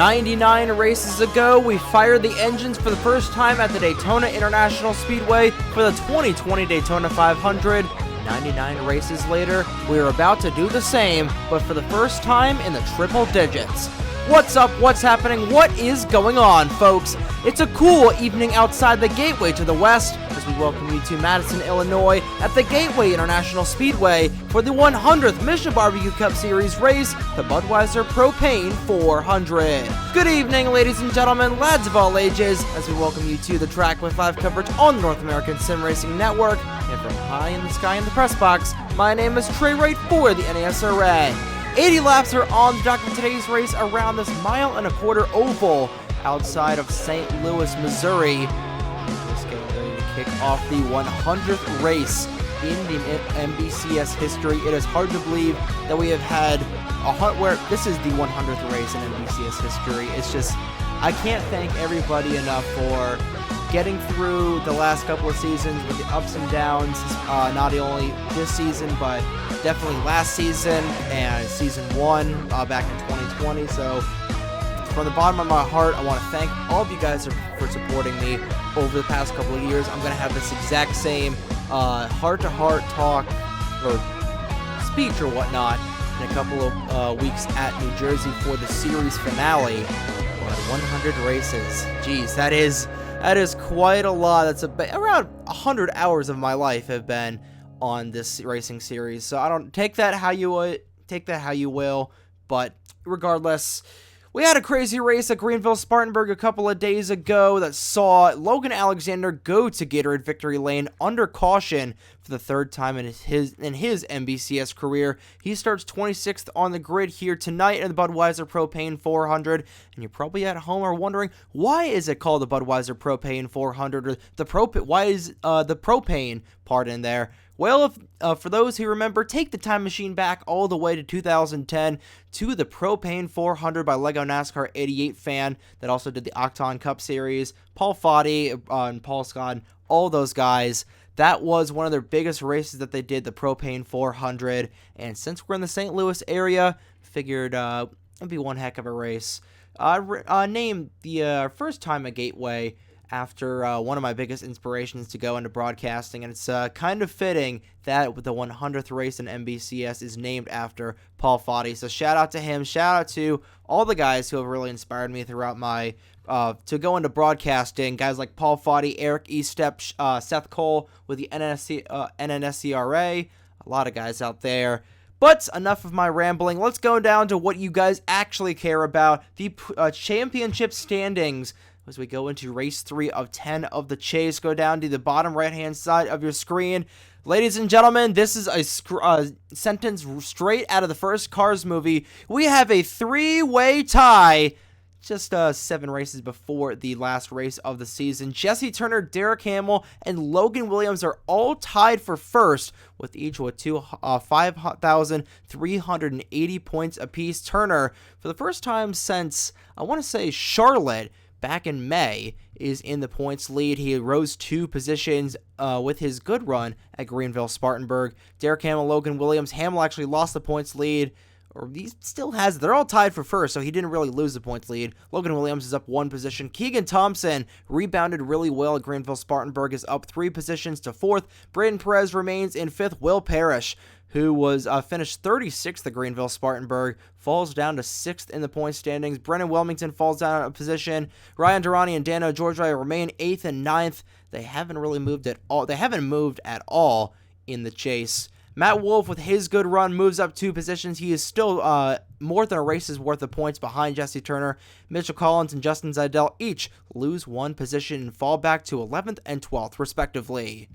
99 races ago, we fired the engines for the first time at the Daytona International Speedway for the 2020 Daytona 500. 99 races later, we are about to do the same, but for the first time in the triple digits. What's up? What's happening? What is going on, folks? It's a cool evening outside the Gateway to the west as we welcome you to Madison, Illinois at the Gateway International Speedway for the 100th Mission Barbecue Cup Series race, the Budweiser Propane 400. Good evening, ladies and gentlemen, lads of all ages, as we welcome you to the track with live coverage on the North American Sim Racing Network. And from high in the sky in the press box, my name is Trey Wright for the NASRA. 80 laps are on the dock for today's race around this mile-and-a-quarter oval outside of St. Louis, Missouri. Just getting ready to kick off the 100th race in the MBCS history. It is hard to believe that we have had a hunt where this is the 100th race in MBCS history. It's just, I can't thank everybody enough for getting through the last couple of seasons with the ups and downs, not only this season, but definitely last season and season 1 back in 2020. So from the bottom of my heart, I want to thank all of you guys for supporting me over the past couple of years. I'm going to have this exact same heart-to-heart talk or speech or whatnot in a couple of weeks at New Jersey for the series finale. 100 races. Jeez, that is quite a lot. That's around 100 hours of my life have been on this racing series. So I don't take that how you will, but regardless, we had a crazy race at Greenville-Spartanburg a couple of days ago that saw Logan Alexander go to Gatorade Victory Lane under caution for the third time in his MBCS career. He starts 26th on the grid here tonight in the Budweiser Propane 400, and you probably at home are wondering, why is it called the Budweiser Propane 400, or why is the propane part in there? Well, for those who remember, take the time machine back all the way to 2010 to the Propane 400 by Lego NASCAR 88 fan that also did the Octon Cup Series. Paul Foddy and Paul Scott, all those guys. That was one of their biggest races that they did, the Propane 400. And since we're in the St. Louis area, figured it'd be one heck of a race. Named the first time at Gateway after one of my biggest inspirations to go into broadcasting, and it's kind of fitting that the 100th race in MBCS is named after Paul Foddy. So shout out to him, shout out to all the guys who have really inspired me throughout my to go into broadcasting. Guys like Paul Foddy, Eric Estep, Seth Cole with the NNSCRA, a lot of guys out there. But enough of my rambling. Let's go down to what you guys actually care about, the championship standings. As we go into race 3 of 10 of the chase, go down to the bottom right-hand side of your screen. Ladies and gentlemen, this is a sentence straight out of the first Cars movie. We have a 3-way tie just 7 races before the last race of the season. Jesse Turner, Derek Hamill, and Logan Williams are all tied for first, with each with 5,380 points apiece. Turner, for the first time since, I want to say, Charlotte, back in May, is in the points lead. He rose 2 positions with his good run at Greenville-Spartanburg. Derek Hamill, Logan Williams. Hamill actually lost the points lead, or he still has it. They're all tied for first, so he didn't really lose the points lead. Logan Williams is up 1 position. Keegan Thompson rebounded really well at Greenville-Spartanburg, is up 3 positions to 4th. Braden Perez remains in 5th. Will Parrish, who was finished 36th at Greenville-Spartanburg, falls down to 6th in the point standings. Brennan Wilmington falls down a position. Ryan Durrani and Dano George remain 8th and 9th. They haven't really moved at all. They haven't moved at all in the chase. Matt Wolf, with his good run, moves up 2 positions. He is still more than a race's worth of points behind Jesse Turner. Mitchell Collins and Justin Zidell each lose 1 position and fall back to 11th and 12th, respectively.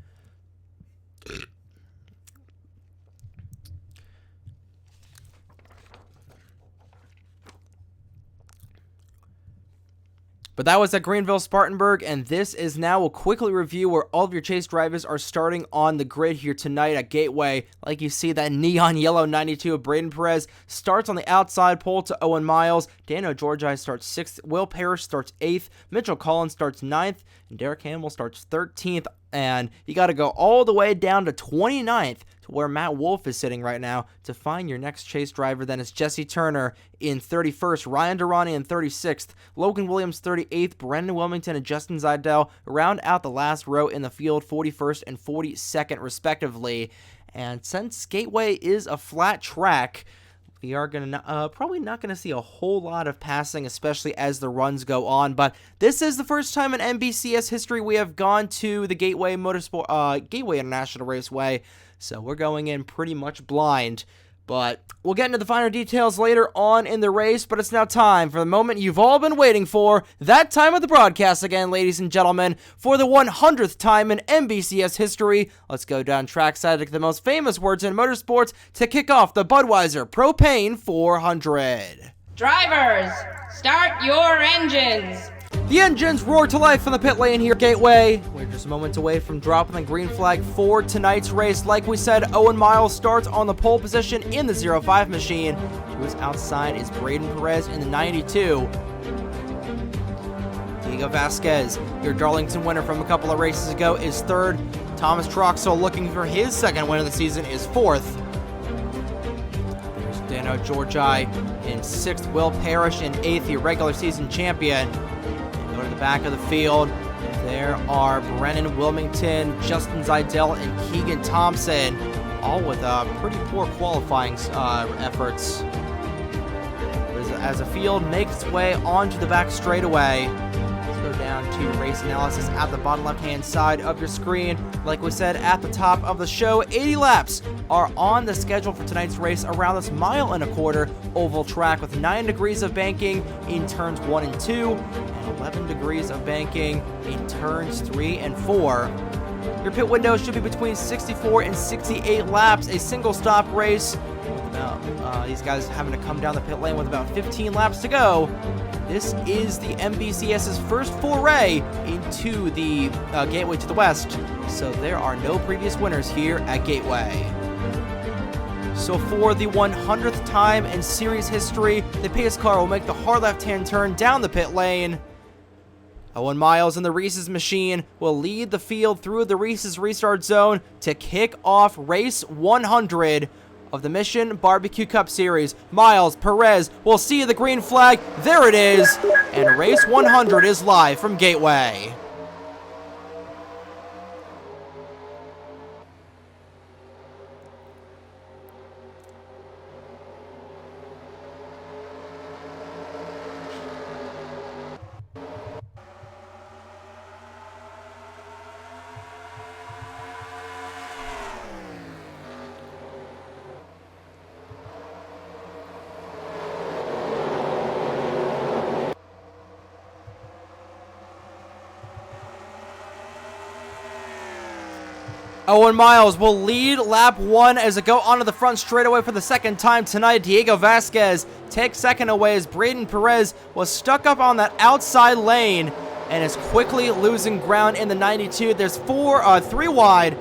But that was at Greenville-Spartanburg, and this is now we'll quickly review where all of your chase drivers are starting on the grid here tonight at Gateway. Like you see, that neon yellow 92 of Braden Perez starts on the outside pole to Owen Miles. Dano Georgi starts 6th. Will Parrish starts 8th. Mitchell Collins starts 9th. And Derek Hamill starts 13th. and you got to go all the way down to 29th to where Matt Wolf is sitting right now to find your next chase driver. Then it's Jesse Turner in 31st, Ryan Durrani in 36th, Logan Williams 38th, Brendan Wilmington and Justin Zeidel round out the last row in the field, 41st and 42nd respectively. And since Gateway is a flat track, we are probably not going to see a whole lot of passing, especially as the runs go on. But this is the first time in MBCS history we have gone to the Gateway International Raceway. So we're going in pretty much blind. But we'll get into the finer details later on in the race, but it's now time for the moment you've all been waiting for, that time of the broadcast again, ladies and gentlemen, for the 100th time in MBCS history. Let's go down trackside to the most famous words in motorsports to kick off the Budweiser Propane 400. Drivers, start your engines. The engines roar to life from the pit lane here, Gateway. We're just moments away from dropping the green flag for tonight's race. Like we said, Owen Miles starts on the pole position in the 05 machine. Who's outside is Braden Perez in the 92. Diego Vasquez, your Darlington winner from a couple of races ago, is third. Thomas Troxel, looking for his second win of the season, is fourth. There's Dano Georgi in sixth. Will Parrish in eighth, the regular season champion. Go to the back of the field. There are Brennan Wilmington, Justin Zeidel, and Keegan Thompson, all with pretty poor qualifying efforts. As the field makes its way onto the back straightaway, let's go down to race analysis at the bottom left-hand side of your screen. Like we said at the top of the show, 80 laps are on the schedule for tonight's race around this 1.25 mile oval track with 9 degrees of banking in turns 1 and 2 and 11 degrees of banking in turns 3 and 4. Your pit window should be between 64 and 68 laps, a single stop race. These guys having to come down the pit lane with about 15 laps to go. This is the MBCS's first foray into the Gateway to the West, so there are no previous winners here at Gateway. So for the 100th time in series history, the pace car will make the hard left-hand turn down the pit lane. Owen Miles in the Reese's machine will lead the field through the Reese's restart zone to kick off race 100 of the Mission Barbecue Cup Series. Miles, Perez will see the green flag. There it is. And race 100 is live from Gateway. Owen Miles will lead lap 1 as it go onto the front straightaway for the second time tonight. Diego Vasquez takes second away as Braden Perez was stuck up on that outside lane and is quickly losing ground in the 92. There's 3 wide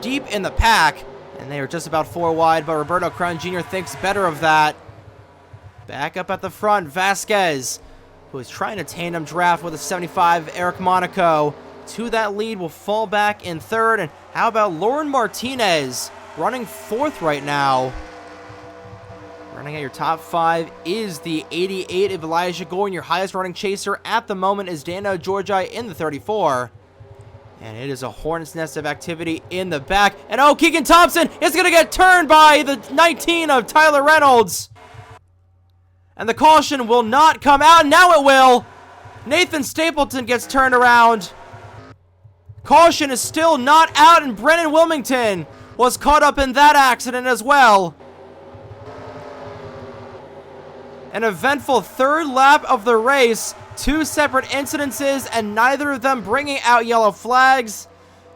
deep in the pack, and they are just about 4 wide, but Roberto Crown Jr. thinks better of that. Back up at the front, Vasquez, who is trying to tandem draft with a 75 Eric Monaco. To that lead will fall back in third. And how about Lauren Martinez running fourth right now? Running at your top 5 is the 88 of Elijah Gordon. Your highest running chaser at the moment is Dano Georgi in the 34. And it is a hornet's nest of activity in the back. And oh, Keegan Thompson is going to get turned by the 19 of Tyler Reynolds. And the caution will not come out. Now it will. Nathan Stapleton gets turned around. Caution is still not out, and Brennan Wilmington was caught up in that accident as well. An eventful third lap of the race. 2 separate incidences, and neither of them bringing out yellow flags.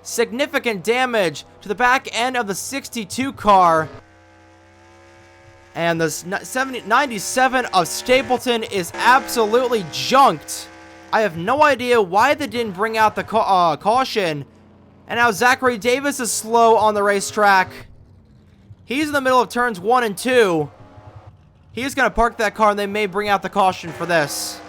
Significant damage to the back end of the 62 car. And the 97 of Stapleton is absolutely junked. I have no idea why they didn't bring out the caution. And now Zachary Davis is slow on the racetrack. He's in the middle of turns 1 and 2. He's going to park that car, and they may bring out the caution for this.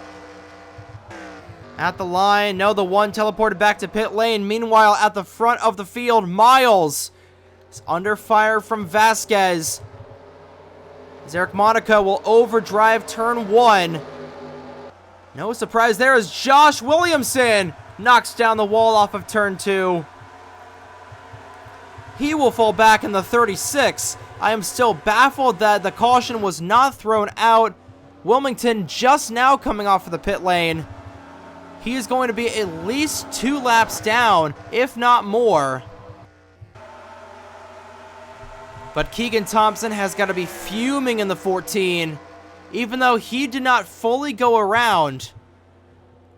At the line, no, the one teleported back to pit lane. Meanwhile, at the front of the field, Miles is under fire from Vasquez. Eric Monaco will overdrive turn 1. No surprise there as Josh Williamson knocks down the wall off of turn 2. He will fall back in the 36. I am still baffled that the caution was not thrown out. Wilmington just now coming off of the pit lane. He is going to be at least 2 laps down, if not more. But Keegan Thompson has got to be fuming in the 14, even though he did not fully go around.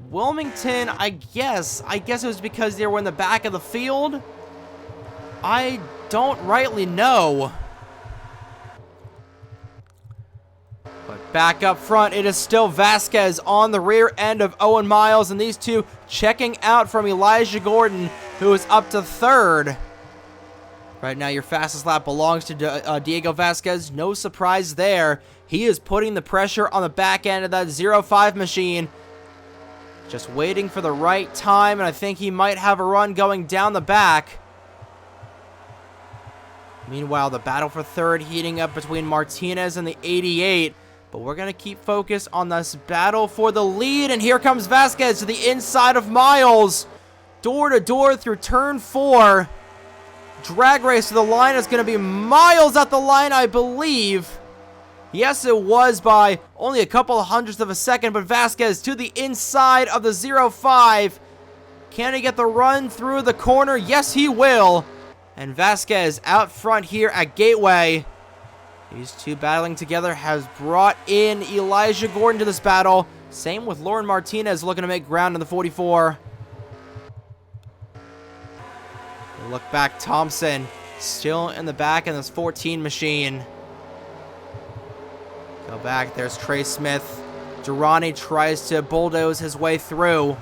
Wilmington, I guess it was because they were in the back of the field. I don't rightly know. But back up front, it is still Vasquez on the rear end of Owen Miles, and these two checking out from Elijah Gordon, who is up to 3rd. Right now, your fastest lap belongs to Diego Vasquez. No surprise there. He is putting the pressure on the back end of that 05 machine. Just waiting for the right time, and I think he might have a run going down the back. Meanwhile, the battle for 3rd heating up between Martinez and the 88. But we're going to keep focused on this battle for the lead. And here comes Vasquez to the inside of Miles. Door to door through turn 4. Drag race to the line is going to be Miles at the line, I believe. Yes, it was by only a couple of hundredths of a second, but Vasquez to the inside of the 05. Can he get the run through the corner? Yes, he will. And Vasquez out front here at Gateway. These two battling together has brought in Elijah Gordon to this battle. Same with Lauren Martinez looking to make ground in the 44. Look back, Thompson still in the back in this 14 machine. Go back, there's Trey Smith. Durrani tries to bulldoze his way through.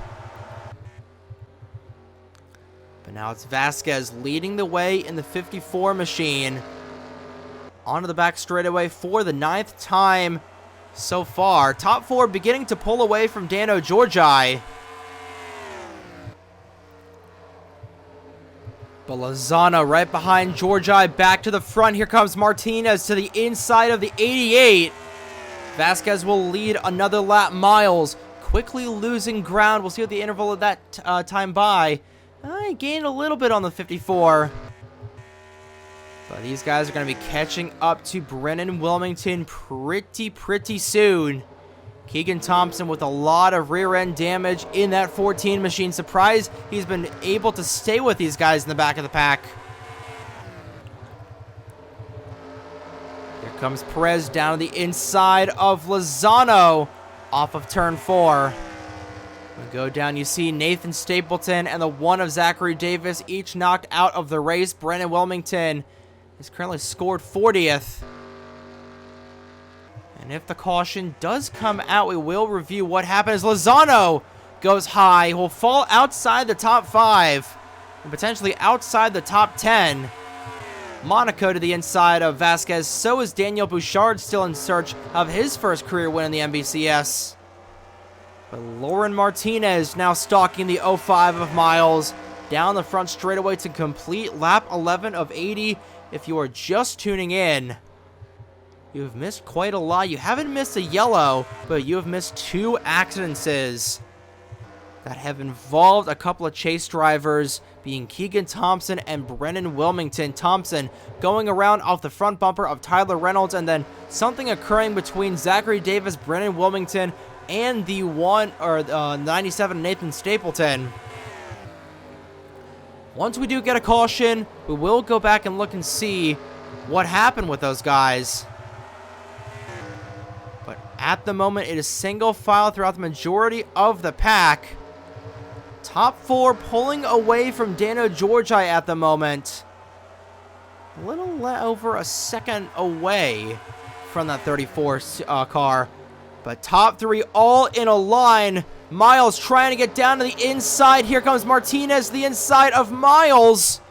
But now it's Vasquez leading the way in the 54 machine. Onto the back straightaway for the 9th time so far. Top 4 beginning to pull away from Dano Georgi. But Lozano right behind Georgi, back to the front. Here comes Martinez to the inside of the 88. Vasquez will lead another lap. Miles quickly losing ground. We'll see what the interval of that time by. I gained a little bit on the 54. But these guys are going to be catching up to Brennan Wilmington pretty soon. Keegan Thompson with a lot of rear end damage in that 14 machine. Surprised he's been able to stay with these guys in the back of the pack. Here comes Perez down to the inside of Lozano off of turn 4. We go down, you see Nathan Stapleton and the one of Zachary Davis each knocked out of the race. Brennan Wilmington is currently scored 40th. And if the caution does come out, we will review what happens. Lozano goes high. Will fall outside the top 5 and potentially outside the top 10. Monaco to the inside of Vasquez. So is Daniel Bouchard still in search of his first career win in the MBCS. But Lauren Martinez now stalking the 05 of Miles down the front straightaway to complete lap 11 of 80. If you are just tuning in, you have missed quite a lot. You haven't missed a yellow, but you have missed 2 accidents that have involved a couple of chase drivers, being Keegan Thompson and Brennan Wilmington. Thompson going around off the front bumper of Tyler Reynolds, and then something occurring between Zachary Davis, Brennan Wilmington, and the 97 Nathan Stapleton. Once we do get a caution, we will go back and look and see what happened with those guys. But at the moment, it is single file throughout the majority of the pack. Top 4 pulling away from Dano Georgi at the moment. A little over a second away from that 34 car. But top 3 all in a line. Miles trying to get down to the inside. Here comes Martinez, the inside of Miles.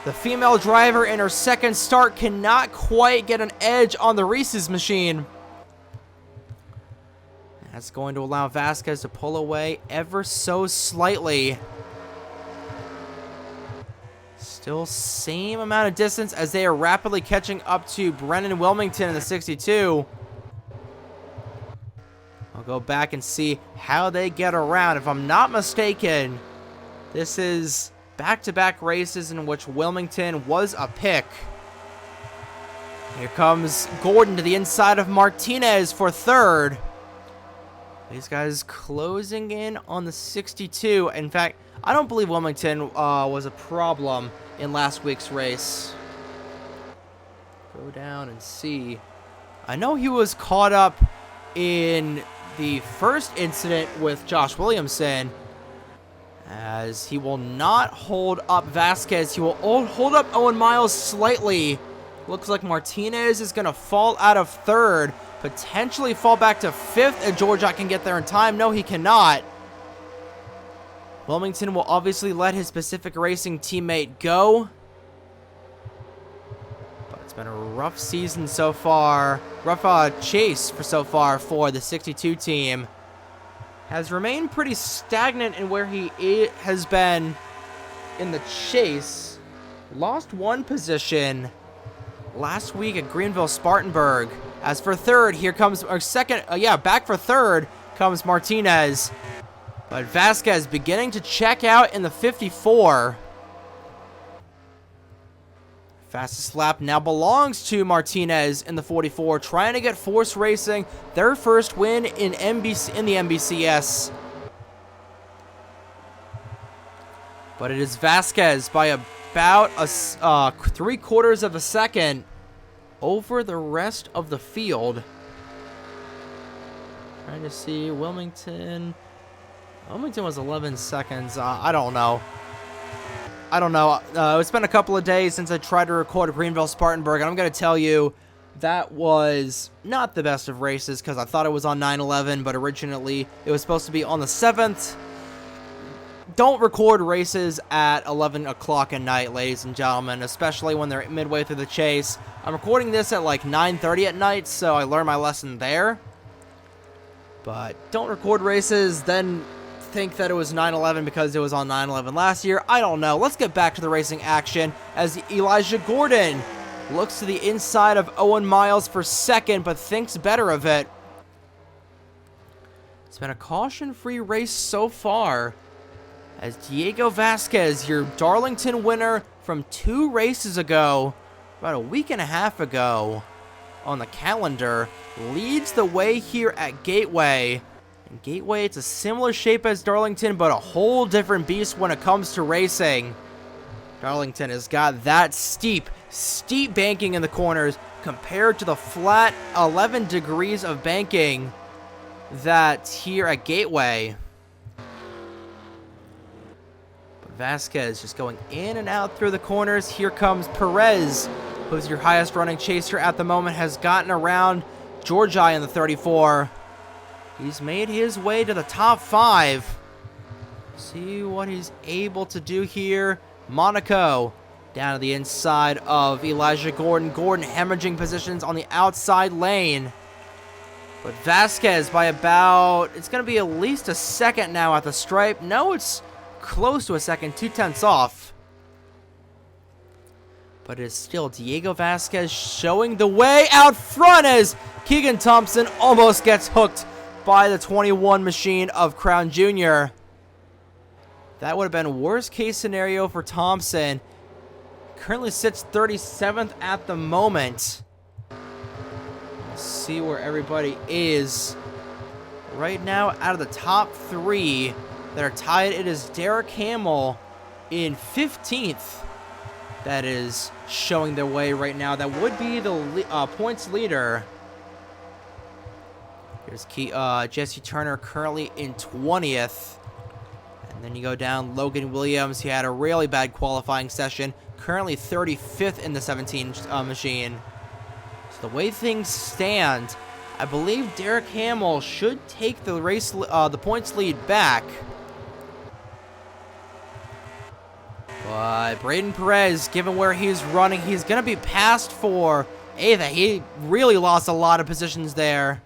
The female driver in her second start cannot quite get an edge on the Reese's machine. That's going to allow Vasquez to pull away ever so slightly. Still same amount of distance as they are rapidly catching up to Brennan Wilmington in the 62. I'll go back and see how they get around. If I'm not mistaken, this is back-to-back races in which Wilmington was a pick. Here comes Gordon to the inside of Martinez for third. These guys closing in on the 62. In fact, I don't believe Wilmington was a problem in last week's race. Go down and see. I know he was caught up in the first incident with Josh Williamson, as he will not hold up Vasquez. He will hold up Owen Miles slightly. Looks like Martinez is going to fall out of third, potentially fall back to fifth if Georgia can get there in time. No, he cannot. Wilmington will obviously let his Pacific Racing teammate go. But it's been a rough season so far. Rough chase for so far for the 62 team. Has remained pretty stagnant in where he has been in the chase. Lost one position last week at Greenville Spartanburg. As for third, here comes our back for third comes Martinez. But Vasquez beginning to check out in the 54. Fastest lap now belongs to Martinez in the 44, trying to get Force Racing their first win in the MBCS. But it is Vasquez by about a 3/4 of a second over the rest of the field. Trying to see Wilmington. Wilmington was 11 seconds. I don't know. It's been a couple of days since I tried to record Greenville Spartanburg, and I'm going to tell you that was not the best of races because I thought it was on 9/11, but originally it was supposed to be on the 7th. Don't record races at 11 o'clock at night, ladies and gentlemen, especially when they're midway through the chase. I'm recording this at like 9:30 at night, so I learned my lesson there. But don't record races, then think that it was 9/11 because it was on 9/11 last year. I don't know. Let's get back to the racing action as Elijah Gordon looks to the inside of Owen Miles for second, but thinks better of it. It's been a caution-free race so far, as Diego Vasquez, your Darlington winner from 2 races ago, about a week and a half ago on the calendar, leads the way here at Gateway. And Gateway, it's a similar shape as Darlington, but a whole different beast when it comes to racing. Darlington has got that steep banking in the corners compared to the flat 11 degrees of banking that's here at Gateway. But Vasquez just going in and out through the corners. Here comes Perez, who's your highest running chaser at the moment, has gotten around Georgia in the 34. He's made his way to the top 5. See what he's able to do here. Monaco down to the inside of Elijah Gordon. Gordon hemorrhaging positions on the outside lane. But Vasquez by about, it's going to be at least a second now at the stripe. No, it's close to a second, 2/10 off. But it's still Diego Vasquez showing the way out front as Keegan Thompson almost gets hooked by the 21 machine of Crown Jr. That would have been worst case scenario for Thompson. Currently sits 37th at the moment. Let's see where everybody is. Right now, out of the top 3 that are tied, it is Derek Hamill in 15th. That is showing their way right now. That would be the points leader. Here's Jesse Turner currently in 20th. And then you go down Logan Williams. He had a really bad qualifying session. Currently 35th in the 17 machine. So the way things stand, I believe Derek Hamill should take the the points lead back. But Braden Perez, given where he's running, he's going to be passed for 8th. He really lost a lot of positions there.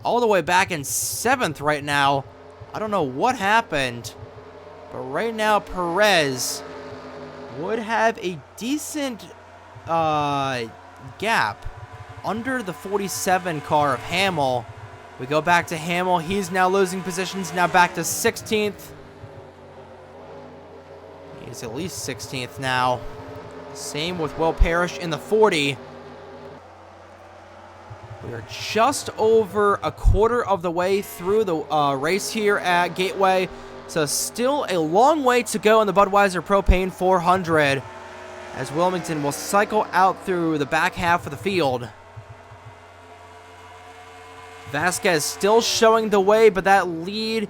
all the way back in 7th right now. I don't know what happened, but right now Perez would have a decent gap under the 47 car of Hamill. We go back to Hamill. He's now losing positions, now back to 16th. He's at least 16th now. Same with Will Parrish in the 40. We are just over a quarter of the way through the race here at Gateway. So still a long way to go in the Budweiser Propane 400, as Wilmington will cycle out through the back half of the field. Vasquez still showing the way, but that lead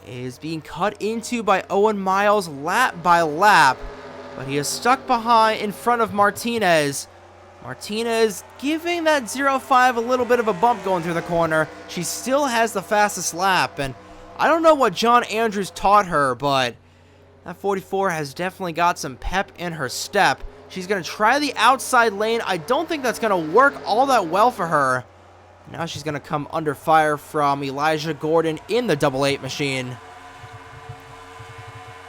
is being cut into by Owen Miles lap by lap. But he is stuck behind in front of Martinez. Martinez giving that 0.5 a little bit of a bump going through the corner. She still has the fastest lap, and I don't know what John Andrews taught her, but that 44 has definitely got some pep in her step. She's going to try the outside lane. I don't think that's going to work all that well for her. Now she's going to come under fire from Elijah Gordon in the 88 machine.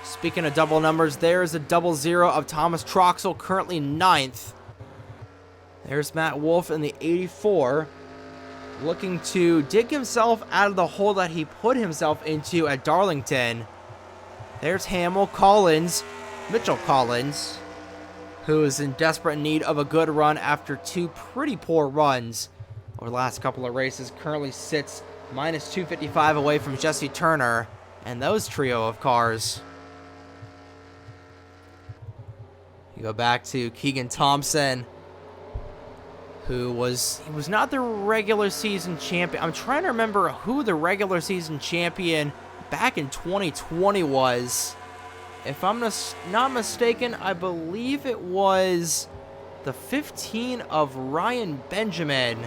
Speaking of double numbers, there's a 00 of Thomas Troxel, currently 9th. There's Matt Wolf in the 84, looking to dig himself out of the hole that he put himself into at Darlington. There's Hamill, Collins, Mitchell Collins, who is in desperate need of a good run after 2 pretty poor runs over the last couple of races. Currently sits minus 255 away from Jesse Turner and those trio of cars. You go back to Keegan Thompson, who was not the regular season champion. I'm trying to remember who the regular season champion back in 2020 was. If I'm not mistaken, I believe it was the 15 of Ryan Benjamin.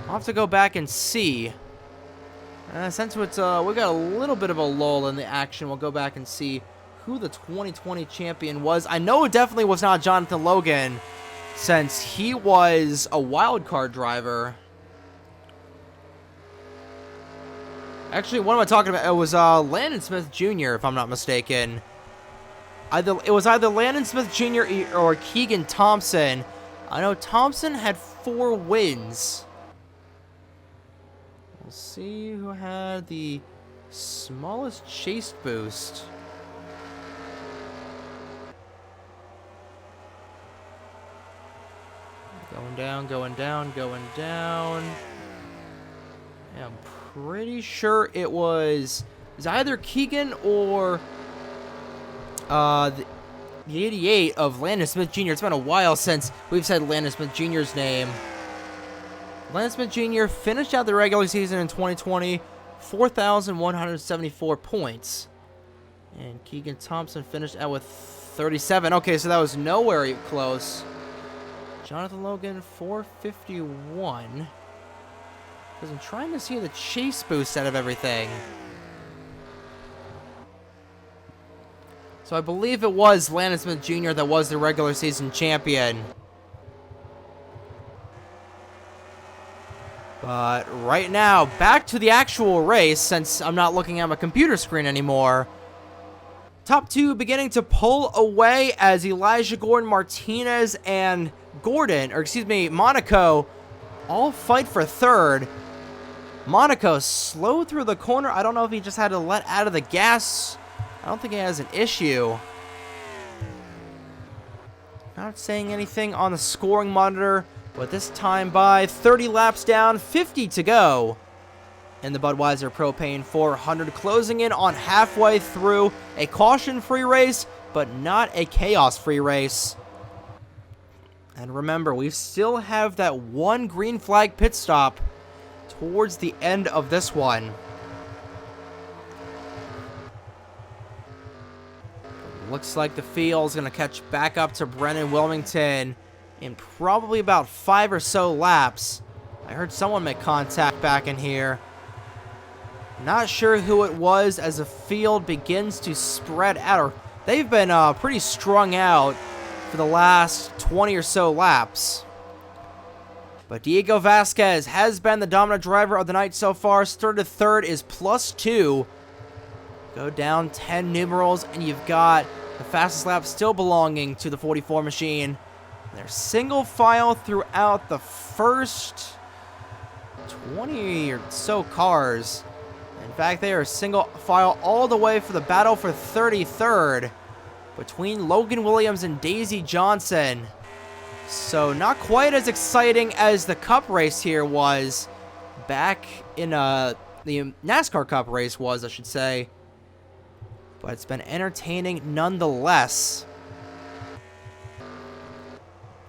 I'll have to go back and see. Since it's, we got a little bit of a lull in the action, we'll go back and see who the 2020 champion was. I know it definitely was not Jonathan Logan, since he was a wild card driver. Actually, what am I talking about? It was Landon Smith Jr., if I'm not mistaken. It was either Landon Smith Jr. or Keegan Thompson. I know Thompson had 4 wins. We'll see who had the smallest chase boost. Going down, going down, going down. Yeah, I'm pretty sure it was either Keegan or the 88 of Landon Smith Jr. It's been a while since we've said Landon Smith Jr.'s name. Landon Smith Jr. finished out the regular season in 2020, 4,174 points. And Keegan Thompson finished out with 37. Okay, so that was nowhere close. Jonathan Logan, 451. Because I'm trying to see the chase boost out of everything. So I believe it was Landon Smith Jr. that was the regular season champion. But right now, back to the actual race, since I'm not looking at my computer screen anymore. Top 2 beginning to pull away as Elijah Gordon, Martinez, and Monaco all fight for 3rd. Monaco slow through the corner. I don't know if he just had to let out of the gas. I don't think he has an issue. Not saying anything on the scoring monitor, but this time by 30 laps down, 50 to go in the Budweiser Propane 400, closing in on halfway through a caution-free race, but not a chaos-free race. And remember, we still have that 1 green flag pit stop towards the end of this one. Looks like the field is going to catch back up to Brennan Wilmington in probably about 5 or so laps. I heard someone make contact back in here. Not sure who it was as the field begins to spread out. Or they've been pretty strung out for the last 20 or so laps. But Diego Vasquez has been the dominant driver of the night so far. Started third is +2. Go down 10 numerals, and you've got the fastest lap still belonging to the 44 machine. They're single file throughout the first 20 or so cars. In fact, they are single file all the way for the battle for 33rd between Logan Williams and Daisy Johnson. So not quite as exciting as the Cup race here was back in the NASCAR Cup race was, I should say. But it's been entertaining nonetheless.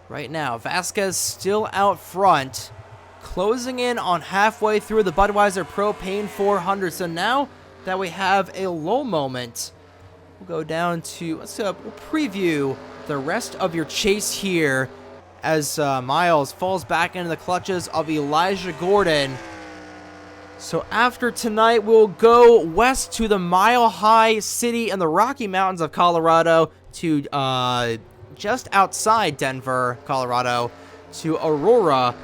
Right now, Vasquez still out front, closing in on halfway through the Budweiser Propane 400. So now that we have a lull moment, we'll go down to, we'll preview the rest of your chase here as Miles falls back into the clutches of Elijah Gordon. So after tonight, we'll go west to the Mile High City in the Rocky Mountains of Colorado to just outside Denver, Colorado, to Aurora,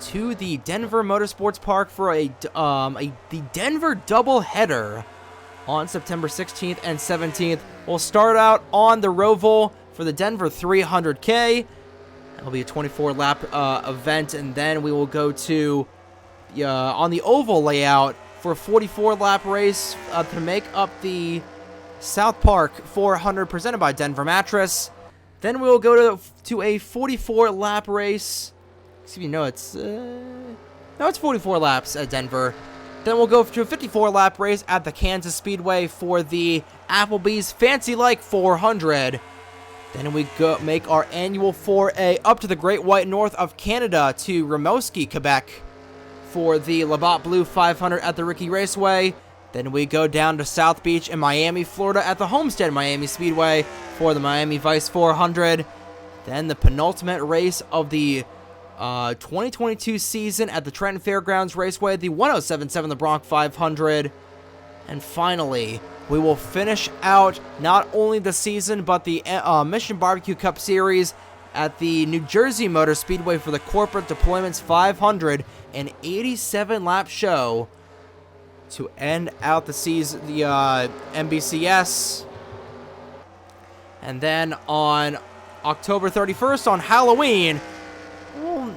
to the Denver Motorsports Park for the Denver doubleheader on September 16th and 17th. We'll start out on the Roval for the Denver 300K. It'll be a 24-lap event, and then we will go to on the oval layout for a 44-lap race to make up the South Park 400 presented by Denver Mattress. Then we will go to a 44-lap race. Excuse me, no, it's 44 laps at Denver. Then we'll go to a 54-lap race at the Kansas Speedway for the Applebee's Fancy Like 400. Then we go make our annual foray up to the Great White North of Canada to Rimouski, Quebec for the Labatt Blue 500 at the Ricky Raceway. Then we go down to South Beach in Miami, Florida at the Homestead Miami Speedway for the Miami Vice 400. Then the penultimate race of the 2022 season at the Trenton Fairgrounds Raceway, the 1077 The Bronx 500. And finally, we will finish out not only the season, but the Mission Barbecue Cup Series at the New Jersey Motor Speedway for the Corporate Deployments 500, an 87-lap show to end out the season, the MBCS. And then on October 31st, on Halloween,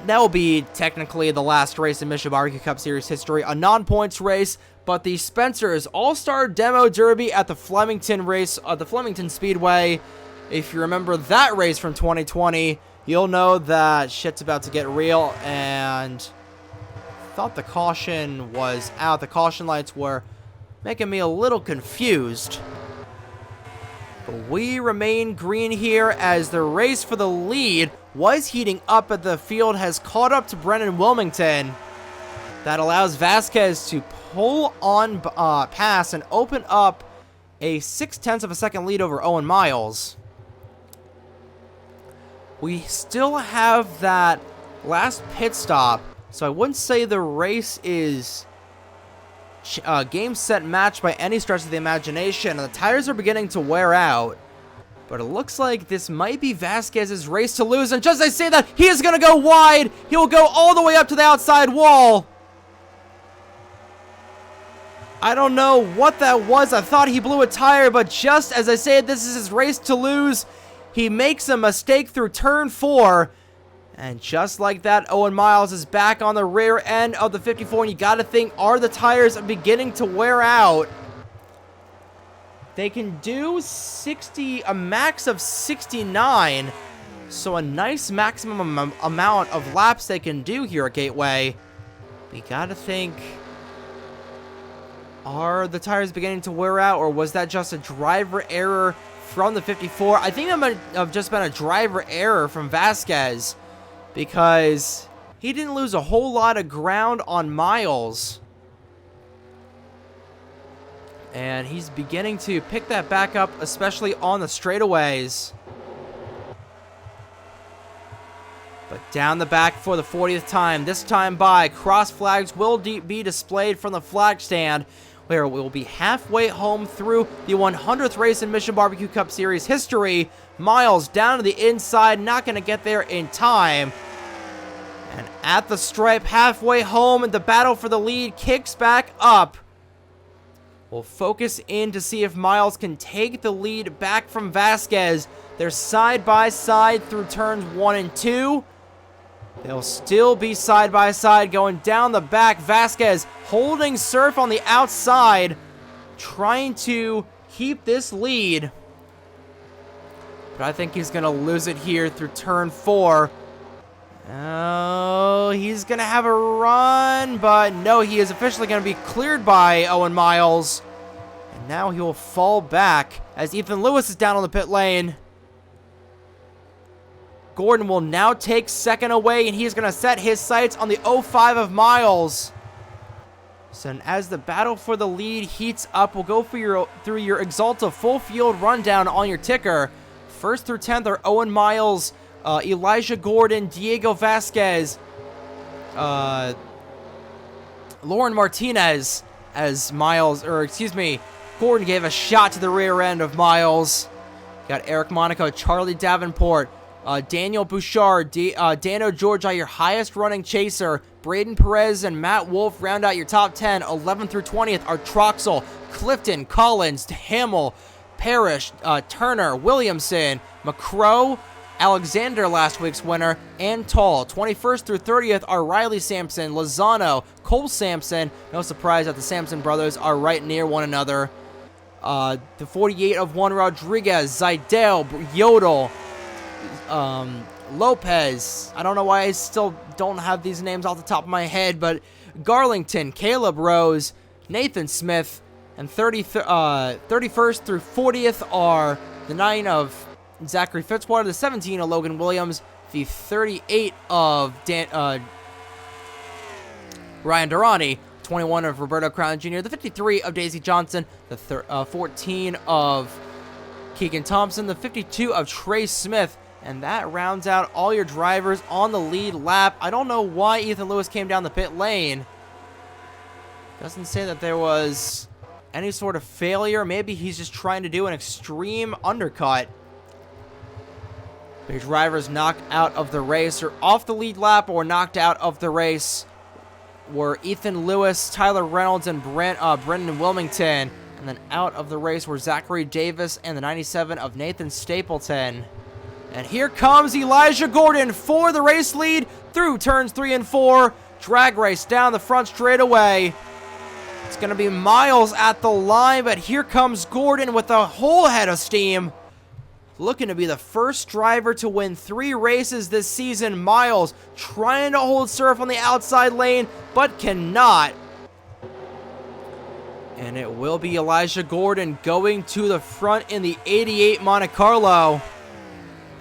that will be technically the last race in Mission Barbecue Cup Series history, a non-points race, but the Spencer's All-Star Demo Derby at the Flemington Speedway. If you remember that race from 2020, you'll know that shit's about to get real, and thought the caution was out. The caution lights were making me a little confused. But we remain green here as the race for the lead was heating up, but the field has caught up to Brennan Wilmington. That allows Vasquez to pull on pass and open up a 0.6 of a second lead over Owen Miles. We still have that last pit stop, so I wouldn't say the race is game, set, match by any stretch of the imagination. The tires are beginning to wear out, but it looks like this might be Vasquez's race to lose. And just as I say that, he is going to go wide. He will go all the way up to the outside wall. I don't know what that was. I thought he blew a tire, but just as I say this is his race to lose, he makes a mistake through turn 4. And just like that, Owen Miles is back on the rear end of the 54. And you got to think, are the tires beginning to wear out? They can do 60, a max of 69. So a nice maximum amount of laps they can do here at Gateway. We got to think, are the tires beginning to wear out, or was that just a driver error from the 54? I think that might have just been a driver error from Vasquez, because he didn't lose a whole lot of ground on Miles. And he's beginning to pick that back up, especially on the straightaways. But down the back for the 40th time, this time by, cross flags will be displayed from the flag stand, where we'll be halfway home through the 100th race in Mission Barbecue Cup Series history. Miles down to the inside, not going to get there in time. And at the stripe, halfway home, the battle for the lead kicks back up. We'll focus in to see if Miles can take the lead back from Vasquez. They're side by side through turns 1 and 2. They'll still be side by side going down the back. Vasquez holding Surf on the outside, trying to keep this lead. But I think he's going to lose it here through turn 4. Oh, he's going to have a run, but no, he is officially going to be cleared by Owen Miles. And now he will fall back as Ethan Lewis is down on the pit lane. Gordon will now take second away, and he's going to set his sights on the 05 of Miles. So as the battle for the lead heats up, we'll go through your Exalta full field rundown on your ticker. First through 10th are Owen Miles, Elijah Gordon, Diego Vasquez, Lauren Martinez, as Gordon gave a shot to the rear end of Miles. Got Eric Monaco, Charlie Davenport, Daniel Bouchard, Dano Georgia, your highest running chaser. Braden Perez and Matt Wolf round out your top 10. 11th through 20th are Troxel, Clifton, Collins, Hamill, Parrish, Turner, Williamson, McCrow, Alexander, last week's winner, and Tall. 21st through 30th are Riley Sampson, Lozano, Cole Sampson. No surprise that the Sampson brothers are right near one another. The 48 of 1, Rodriguez, Zidell, Yodel, Lopez. I don't know why I still don't have these names off the top of my head, but Garlington, Caleb Rose, Nathan Smith, and 31st through 40th are the 9 of Zachary Fitzwater, the 17 of Logan Williams, the 38 of Ryan Durrani, 21 of Roberto Crown Jr., the 53 of Daisy Johnson, the 14 of Keegan Thompson, the 52 of Trey Smith, and that rounds out all your drivers on the lead lap. I don't know why Ethan Lewis came down the pit lane. Doesn't say that there was any sort of failure. Maybe he's just trying to do an extreme undercut. Your drivers knocked out of the race or off the lead lap or knocked out of the race were Ethan Lewis, Tyler Reynolds, and Brendan Wilmington. And then out of the race were Zachary Davis and the 97 of Nathan Stapleton. And here comes Elijah Gordon for the race lead through turns 3 and 4. Drag race down the front straightaway. It's going to be Miles at the line, but here comes Gordon with a whole head of steam. Looking to be the first driver to win 3 races this season. Miles trying to hold Surf on the outside lane, but cannot. And it will be Elijah Gordon going to the front in the 88 Monte Carlo.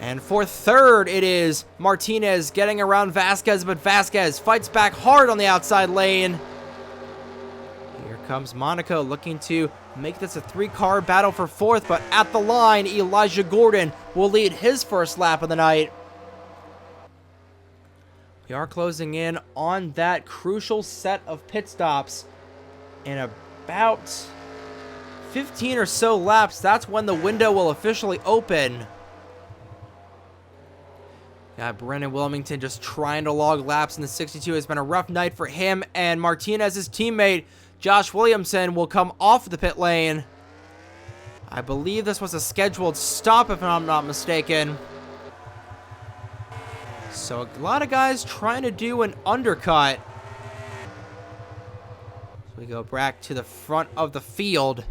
And for third, it is Martinez getting around Vasquez, but Vasquez fights back hard on the outside lane. Here comes Monaco looking to make this a 3-car battle for fourth, but at the line, Elijah Gordon will lead his first lap of the night. We are closing in on that crucial set of pit stops. In about 15 or so laps, that's when the window will officially open. Got Brendan Wilmington just trying to log laps in the 62. It's been a rough night for him, and Martinez's teammate, Josh Williamson, will come off the pit lane. I believe this was a scheduled stop, if I'm not mistaken. So a lot of guys trying to do an undercut. So we go back to the front of the field.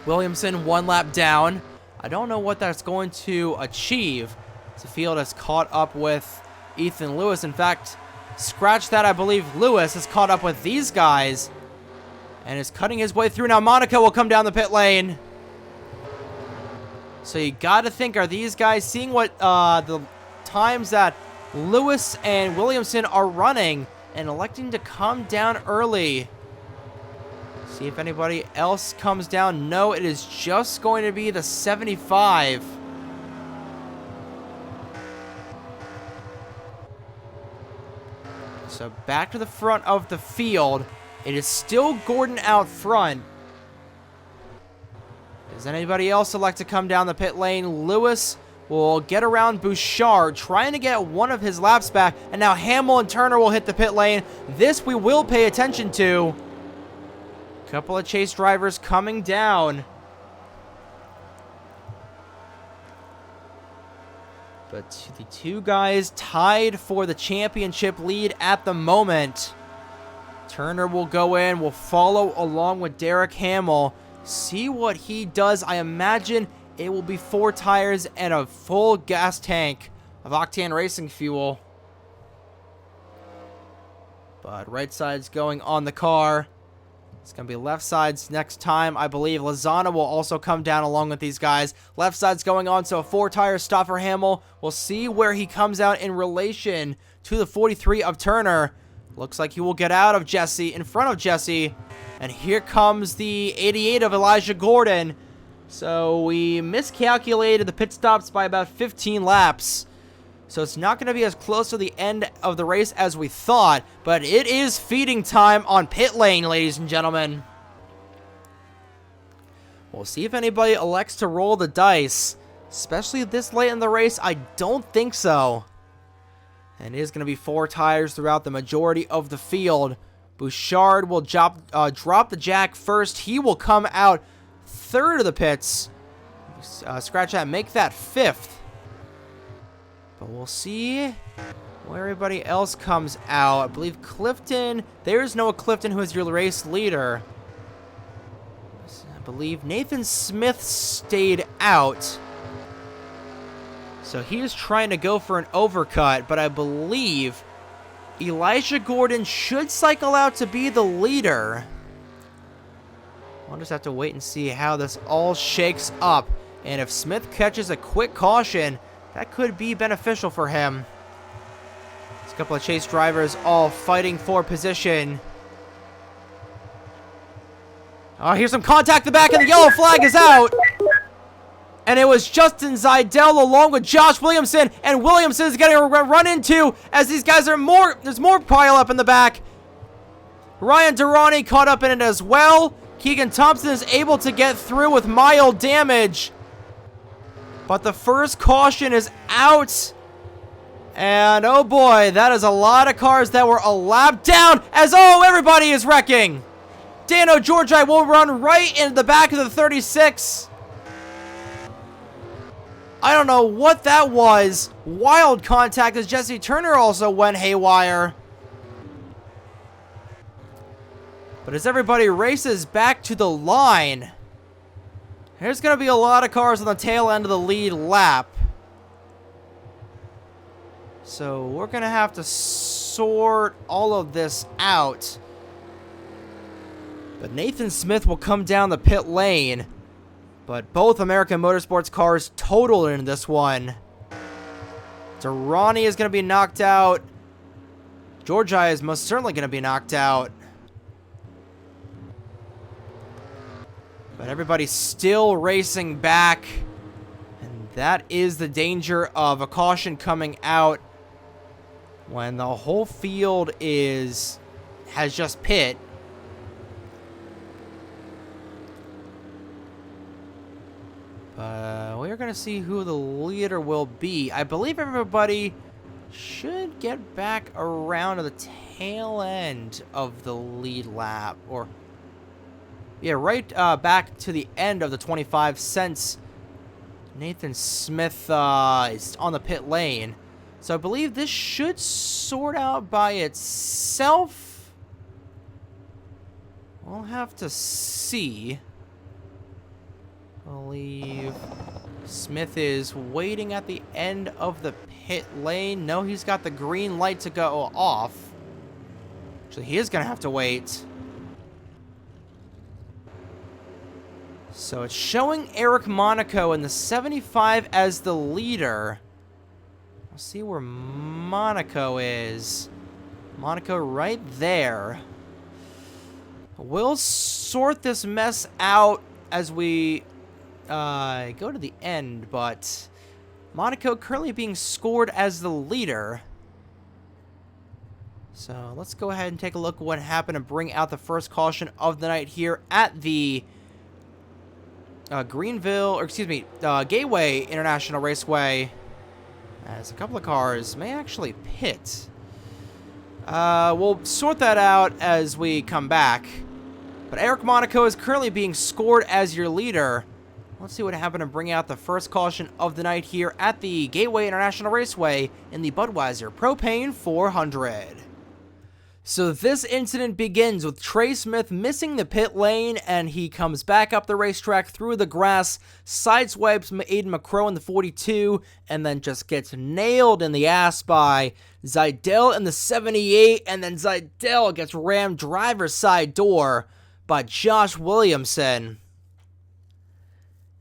Williamson 1 lap down. I don't know what that's going to achieve. The field has caught up with Ethan Lewis. In fact, scratch that, I believe Lewis has caught up with these guys and is cutting his way through. Now Monaco will come down the pit lane. So you got to think, are these guys seeing what the times that Lewis and Williamson are running and electing to come down early? See if anybody else comes down. No, it is just going to be the 75. So back to the front of the field. It is still Gordon out front. Does anybody else elect to come down the pit lane? Lewis will get around Bouchard, trying to get one of his laps back. And now Hamill and Turner will hit the pit lane. This we will pay attention to. Couple of chase drivers coming down. But the two guys tied for the championship lead at the moment. Turner will go in, will follow along with Derek Hamill. See what he does. I imagine it will be 4 tires and a full gas tank of octane racing fuel. But right side's going on the car. It's going to be left sides next time. I believe Lozano will also come down along with these guys. Left side's going on, so a 4-tire stop for Hamill. We'll see where he comes out in relation to the 43 of Turner. Looks like he will get out of Jesse, in front of Jesse. And here comes the 88 of Elijah Gordon. So we miscalculated the pit stops by about 15 laps. So it's not going to be as close to the end of the race as we thought. But it is feeding time on pit lane, ladies and gentlemen. We'll see if anybody elects to roll the dice. Especially this late in the race, I don't think so. And it is going to be 4 tires throughout the majority of the field. Bouchard will drop the jack first. He will come out 3rd of the pits. Scratch that, make that 5th. But we'll see where everybody else comes out. I believe Clifton. There's Noah Clifton, who is your race leader. I believe Nathan Smith stayed out. So he is trying to go for an overcut, but I believe Elijah Gordon should cycle out to be the leader. We'll just have to wait and see how this all shakes up. And if Smith catches a quick caution, that could be beneficial for him. There's a couple of chase drivers all fighting for position. Oh, here's some contact in the back, and the yellow flag is out. And it was Justin Zeidel along with Josh Williamson. And Williamson is getting run into as these guys are there's more pile up in the back. Ryan Durrani caught up in it as well. Keegan Thompson is able to get through with mild damage. But the first caution is out. And oh boy, that is a lot of cars that were a lap down as everybody is wrecking. Dano Georgi will run right into the back of the 36. I don't know what that was. Wild contact as Jesse Turner also went haywire. But as everybody races back to the line, there's going to be a lot of cars on the tail end of the lead lap. So we're going to have to sort all of this out. But Nathan Smith will come down the pit lane. But both American Motorsports cars totaled in this one. Durrani is going to be knocked out. Georgi is most certainly going to be knocked out. But everybody's still racing back. And that is the danger of a caution coming out when the whole field has just pit. We're going to see who the leader will be. I believe everybody should get back around to the tail end of the lead lap. Or, yeah, right back to the end of the 25 since Nathan Smith is on the pit lane. So I believe this should sort out by itself. We'll have to see. I believe Smith is waiting at the end of the pit lane. No, he's got the green light to go off. Actually, he is going to have to wait. So it's showing Eric Monaco in the 75 as the leader. We'll see where Monaco is. Monaco right there. We'll sort this mess out as we go to the end, but Monaco currently being scored as the leader. So let's go ahead and take a look at what happened and bring out the first caution of the night here at the Gateway International Raceway, as a couple of cars may actually pit. We'll sort that out as we come back. But Eric Monaco is currently being scored as your leader. Let's see what happened to bring out the first caution of the night here at the Gateway International Raceway in the Budweiser Propane 400. So this incident begins with Trey Smith missing the pit lane, and he comes back up the racetrack through the grass, sideswipes Aiden McCrow in the 42, and then just gets nailed in the ass by Zidell in the 78, and then Zidell gets rammed driver's side door by Josh Williamson.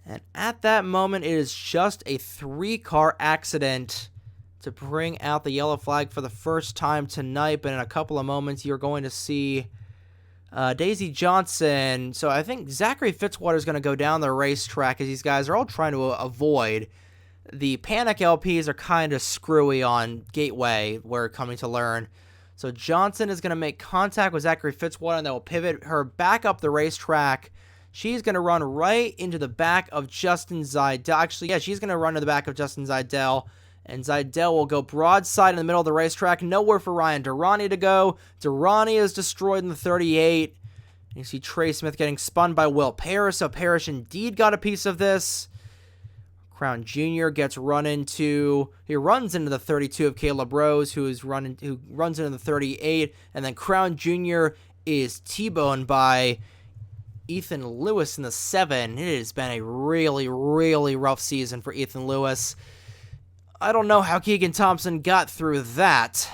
And at that moment, it is just a 3-car accident to bring out the yellow flag for the first time tonight. But in a couple of moments, you're going to see Daisy Johnson. So I think Zachary Fitzwater is going to go down the racetrack, as these guys are all trying to avoid. The Panic LPs are kind of screwy on Gateway, we're coming to learn. So Johnson is going to make contact with Zachary Fitzwater, and they will pivot her back up the racetrack. She's going to run right into the back of Justin Zidell. Actually, yeah, she's going to run to the back of Justin Zidell. And Zidell will go broadside in the middle of the racetrack. Nowhere for Ryan Durrani to go. Durrani is destroyed in the 38. You see Trey Smith getting spun by Will Parrish. So Parrish indeed got a piece of this. Crown Jr. gets run into. He runs into the 32 of Caleb Rose, who runs into the 38. And then Crown Jr. is T-boned by Ethan Lewis in the 7. It has been a really, really rough season for Ethan Lewis. I don't know how Keegan Thompson got through that.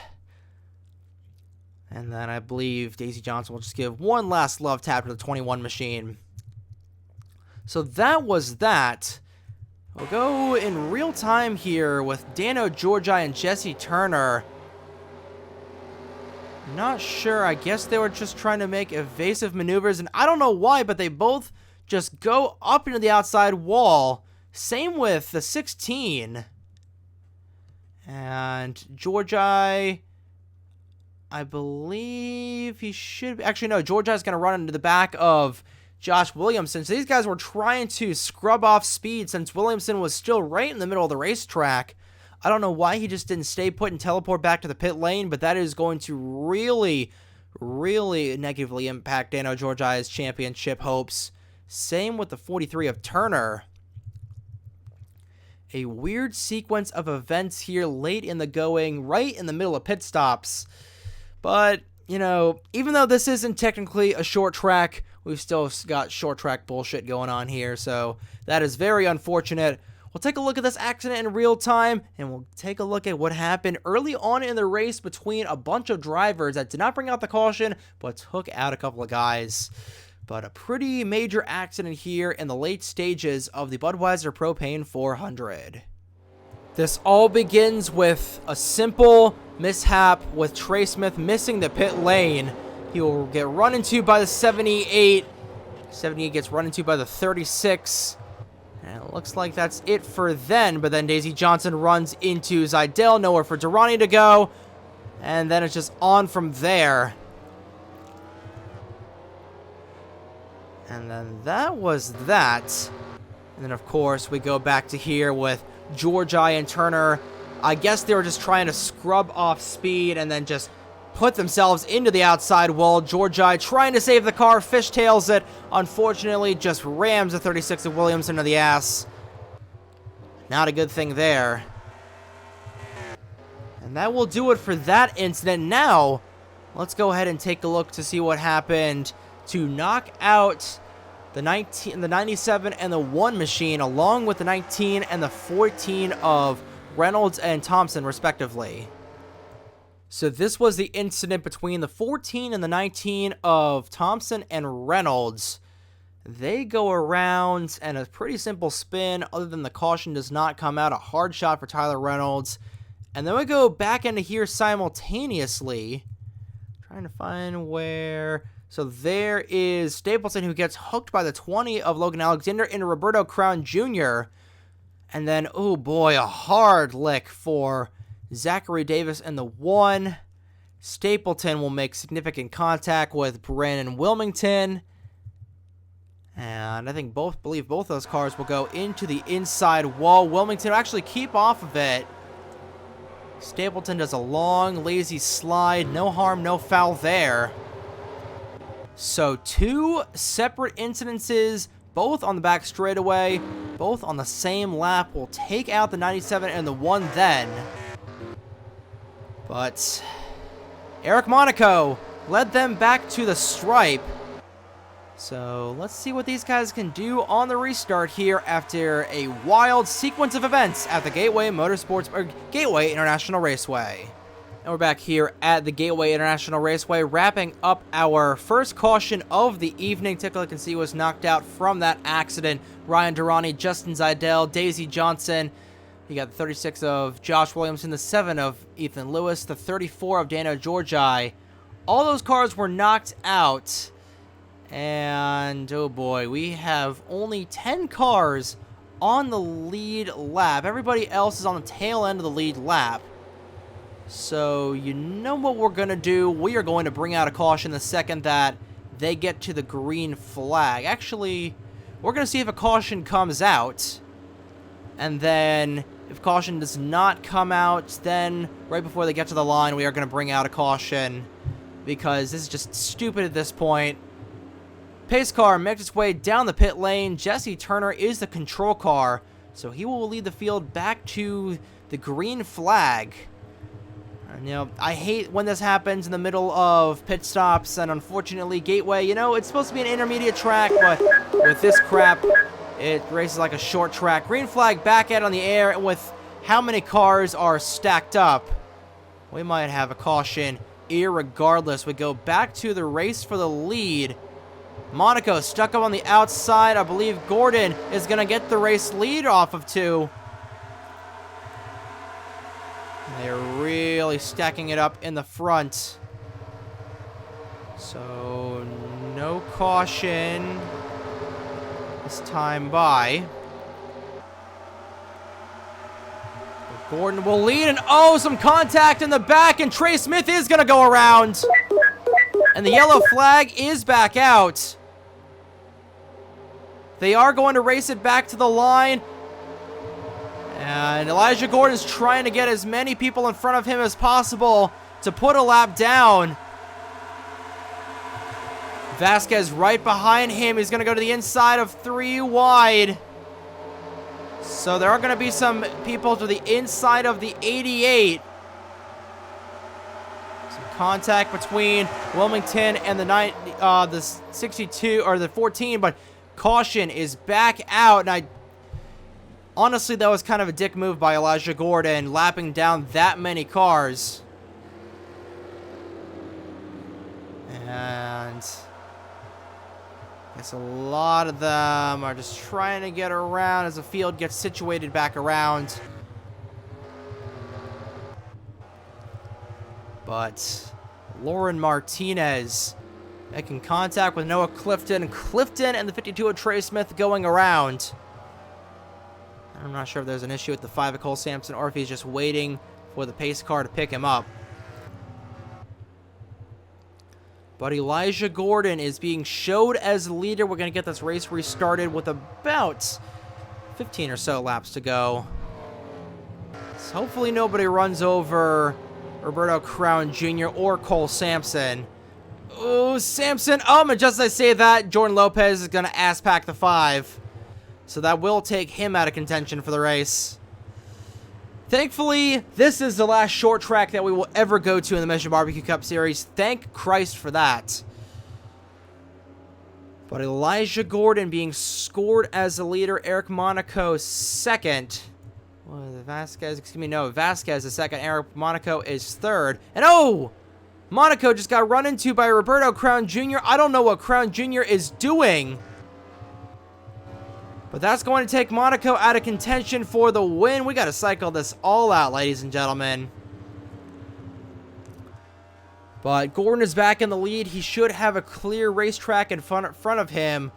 And then I believe Daisy Johnson will just give one last love tap to the 21 machine. So that was that. We'll go in real time here with Dano Georgi and Jesse Turner. Not sure. I guess they were just trying to make evasive maneuvers, and I don't know why, but they both just go up into the outside wall. Same with the 16. And Georgi, I believe he should... Actually, no, Georgi's going to run into the back of Josh Williamson. So these guys were trying to scrub off speed since Williamson was still right in the middle of the racetrack. I don't know why he just didn't stay put and teleport back to the pit lane, but that is going to really, really negatively impact Dano Georgi's championship hopes. Same with the 43 of Turner. A weird sequence of events here late in the going, right in the middle of pit stops. But, you know, even though this isn't technically a short track, we've still got short track bullshit going on here, so that is very unfortunate. We'll take a look at this accident in real time, and we'll take a look at what happened early on in the race between a bunch of drivers that did not bring out the caution, but took out a couple of guys. But a pretty major accident here in the late stages of the Budweiser Propane 400. This all begins with a simple mishap with Trey Smith missing the pit lane. He will get run into by the 78. 78 gets run into by the 36. And it looks like that's it for then. But then Daisy Johnson runs into Zidell. Nowhere for Durrani to go. And then it's just on from there. And then that was that. And then, of course, we go back to here with Georgi and Turner. I guess they were just trying to scrub off speed and then just put themselves into the outside wall. Georgi trying to save the car, fishtails it. Unfortunately, just rams the 36 of Williams into the ass. Not a good thing there. And that will do it for that incident. Now, let's go ahead and take a look to see what happened to knock out the 97 and the 1 machine, along with the 19 and the 14 of Reynolds and Thompson, respectively. So this was the incident between the 14 and the 19 of Thompson and Reynolds. They go around, and a pretty simple spin, other than the caution does not come out. A hard shot for Tyler Reynolds. And then we go back into here simultaneously. Trying to find where... So there is Stapleton, who gets hooked by the 20 of Logan Alexander into Roberto Crown Jr. And then, oh boy, a hard lick for Zachary Davis in the 1. Stapleton will make significant contact with Brandon Wilmington. And I think believe both those cars will go into the inside wall. Wilmington will actually keep off of it. Stapleton does a long, lazy slide. No harm, no foul there. So 2 separate incidences, both on the back straightaway, both on the same lap. Will take out the 97 and the 1 then. But Eric Monaco led them back to the stripe. So let's see what these guys can do on the restart here after a wild sequence of events at the Gateway International Raceway. And we're back here at the Gateway International Raceway, wrapping up our first caution of the evening. Tickle can see was knocked out from that accident. Ryan Durrani, Justin Zidell, Daisy Johnson. You got the 36 of Josh Williamson, the 7 of Ethan Lewis, the 34 of Dano Georgi. All those cars were knocked out. And, oh boy, we have only 10 cars on the lead lap. Everybody else is on the tail end of the lead lap. So, you know what we're going to do? We are going to bring out a caution the second that they get to the green flag. Actually, we're going to see if a caution comes out. And then, if caution does not come out, then right before they get to the line, we are going to bring out a caution. Because this is just stupid at this point. Pace car makes its way down the pit lane. Jesse Turner is the control car, so he will lead the field back to the green flag. And, you know, I hate when this happens in the middle of pit stops, and unfortunately, Gateway, you know, it's supposed to be an intermediate track, but with this crap, it races like a short track. Green flag back out on the air, and with how many cars are stacked up, we might have a caution irregardless. We go back to the race for the lead. Monaco stuck up on the outside. I believe Gordon is going to get the race lead off of 2. They're really stacking it up in the front. So, no caution this time by. Gordon will lead, and oh, some contact in the back, and Trey Smith is going to go around. And the yellow flag is back out. They are going to race it back to the line. And Elijah Gordon's trying to get as many people in front of him as possible to put a lap down. Vasquez right behind him. He's going to go to the inside of 3 wide. So there are going to be some people to the inside of the 88. Contact between Wilmington and the 62 or the 14, but caution is back out. And honestly, that was kind of a dick move by Elijah Gordon, lapping down that many cars. And I guess a lot of them are just trying to get around as the field gets situated back around. But Lauren Martinez making contact with Noah Clifton. Clifton and the 52 of Trey Smith going around. I'm not sure if there's an issue with the 5 of Cole Sampson or if he's just waiting for the pace car to pick him up. But Elijah Gordon is being showed as the leader. We're going to get this race restarted with about 15 or so laps to go. So hopefully nobody runs over Roberto Crown Jr. or Cole Sampson. Oh, Sampson. And just as I say that, Jordan Lopez is going to ass pack the 5. So that will take him out of contention for the race. Thankfully, this is the last short track that we will ever go to in the Mission Barbecue Cup Series. Thank Christ for that. But Elijah Gordon being scored as the leader. Eric Monaco second. Vasquez is second. Eric Monaco is third. And Monaco just got run into by Roberto Crown Jr. I don't know what Crown Jr. is doing. But that's going to take Monaco out of contention for the win. We got to cycle this all out, ladies and gentlemen. But Gordon is back in the lead. He should have a clear racetrack in front of him.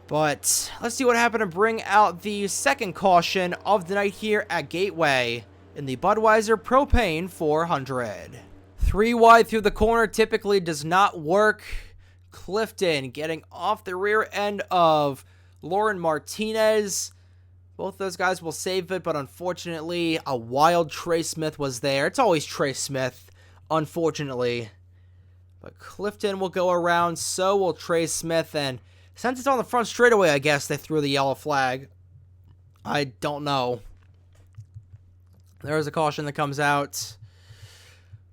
But let's see what happened to bring out the second caution of the night here at Gateway in the Budweiser Propane 400. 3 wide through the corner typically does not work. Clifton getting off the rear end of Lauren Martinez. Both those guys will save it, but unfortunately, a wild Trey Smith was there. It's always Trey Smith, unfortunately. But Clifton will go around, so will Trey Smith, and since it's on the front straightaway, I guess they threw the yellow flag. I don't know. There is a caution that comes out.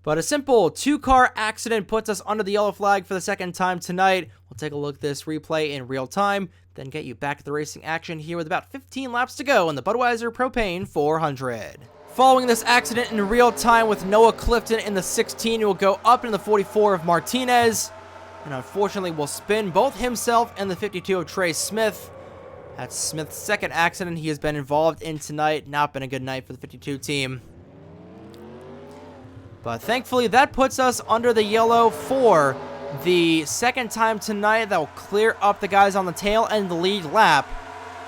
But a simple two-car accident puts us under the yellow flag for the second time tonight. We'll take a look at this replay in real time, then get you back to the racing action here with about 15 laps to go in the Budweiser Propane 400. Following this accident in real time with Noah Clifton in the 16, he will go up in the 44 of Martinez, and unfortunately will spin both himself and the 52 of Trey Smith. That's Smith's second accident he has been involved in tonight. Not been a good night for the 52 team. But thankfully, that puts us under the yellow for the second time tonight. That will clear up the guys on the tail end of the lead lap.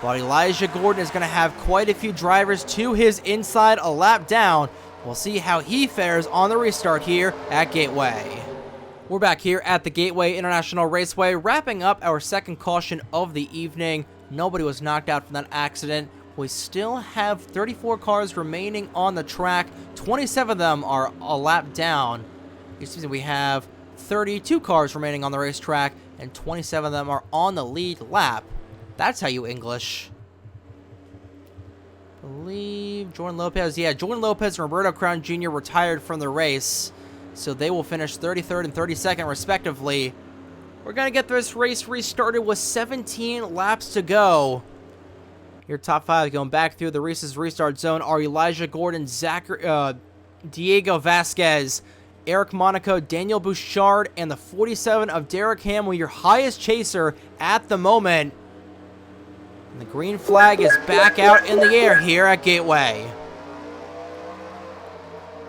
But Elijah Gordon is going to have quite a few drivers to his inside a lap down. We'll see how he fares on the restart here at Gateway. We're back here at the Gateway International Raceway, wrapping up our second caution of the evening. Nobody was knocked out from that accident. We still have 34 cars remaining on the track. 27 of them are a lap down. Excuse me, we have 32 cars remaining on the racetrack, and 27 of them are on the lead lap. That's how you English. I believe Jordan Lopez. Yeah, Jordan Lopez and Roberto Crown Jr. retired from the race, so they will finish 33rd and 32nd respectively. We're going to get this race restarted with 17 laps to go. Your top five going back through the race's restart zone are Elijah Gordon, Diego Vasquez, Eric Monaco, Daniel Bouchard, and the 47 of Derek Hamill, your highest chaser at the moment. And the green flag is back out in the air here at Gateway.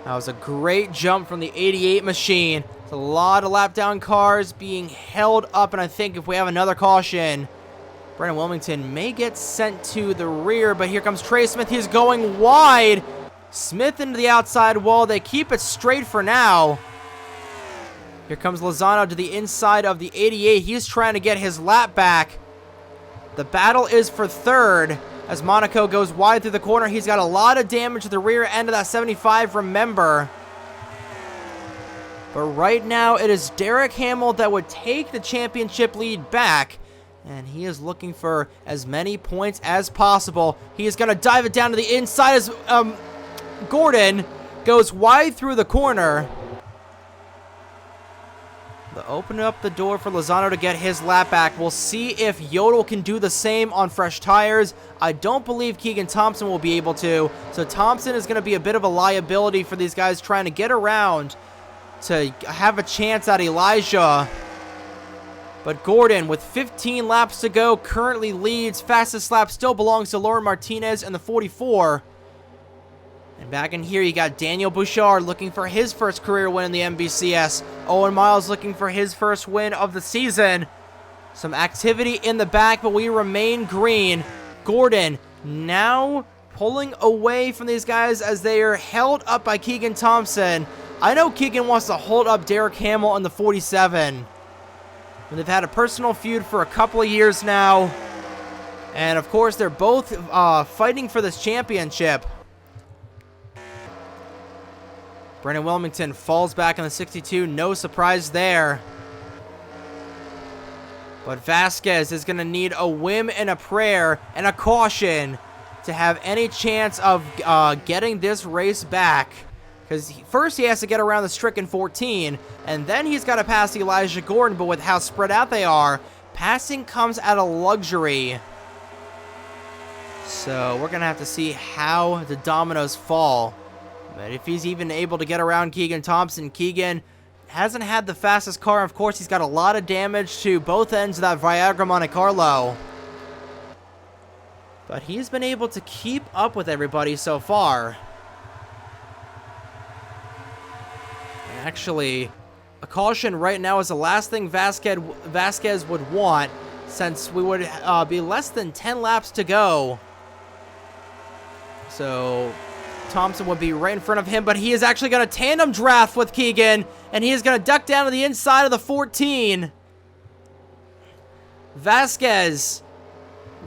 That was a great jump from the 88 machine. It's a lot of lap down cars being held up, and I think if we have another caution, Brennan Wilmington may get sent to the rear, but here comes Trey Smith. He's going wide. Smith into the outside wall. They keep it straight for now. Here comes Lozano to the inside of the 88. He's trying to get his lap back. The battle is for third as Monaco goes wide through the corner. He's got a lot of damage to the rear end of that 75, remember. But right now, it is Derek Hamill that would take the championship lead back. And he is looking for as many points as possible. He is going to dive it down to the inside as Gordon goes wide through the corner. They'll open up the door for Lozano to get his lap back. We'll see if Yodel can do the same on fresh tires. I don't believe Keegan Thompson will be able to. So Thompson is going to be a bit of a liability for these guys trying to get around to have a chance at Elijah. But Gordon, with 15 laps to go, currently leads. Fastest lap still belongs to Lauren Martinez and the 44. And back in here, you got Daniel Bouchard looking for his first career win in the MBCS. Owen Miles looking for his first win of the season. Some activity in the back, but we remain green. Gordon now pulling away from these guys as they are held up by Keegan Thompson. I know Keegan wants to hold up Derek Hamill in the 47. And they've had a personal feud for a couple of years now. And, of course, they're both fighting for this championship. Brennan Wilmington falls back in the 62. No surprise there. But Vasquez is going to need a whim and a prayer and a caution to have any chance of getting this race back. Because first he has to get around the stricken 14, and then he's got to pass Elijah Gordon, but with how spread out they are, passing comes at a luxury. So we're going to have to see how the dominoes fall. But if he's even able to get around Keegan Thompson, Keegan hasn't had the fastest car. Of course, he's got a lot of damage to both ends of that Viagra Monte Carlo. But he's been able to keep up with everybody so far. Actually, a caution right now is the last thing Vasquez would want, since we would be less than 10 laps to go. So Thompson would be right in front of him, but he is actually going to tandem draft with Keegan, and he is going to duck down to the inside of the 14. Vasquez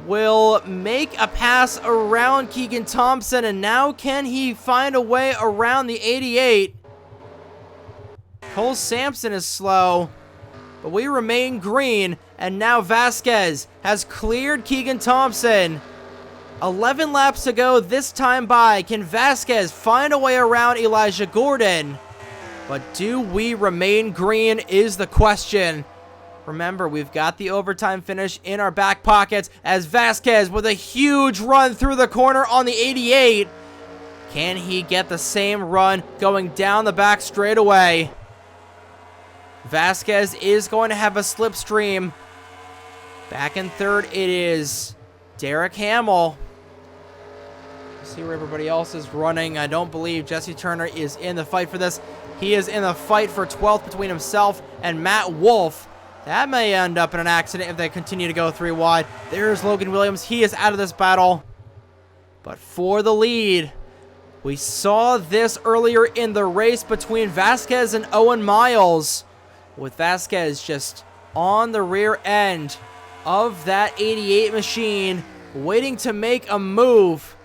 will make a pass around Keegan Thompson, and now can he find a way around the 88? Cole Sampson is slow, but we remain green, and now Vasquez has cleared Keegan Thompson. 11 laps to go this time by. Can Vasquez find a way around Elijah Gordon? But do we remain green is the question. Remember, we've got the overtime finish in our back pockets as Vasquez with a huge run through the corner on the 88. Can he get the same run going down the back straightaway? Vasquez is going to have a slipstream. Back in third, it is Derek Hamill. See where everybody else is running. I don't believe Jesse Turner is in the fight for this. He is in the fight for 12th between himself and Matt Wolf. That may end up in an accident if they continue to go 3 wide. There's Logan Williams. He is out of this battle. But for the lead, we saw this earlier in the race between Vasquez and Owen Miles, with Vasquez just on the rear end of that 88 machine, waiting to make a move.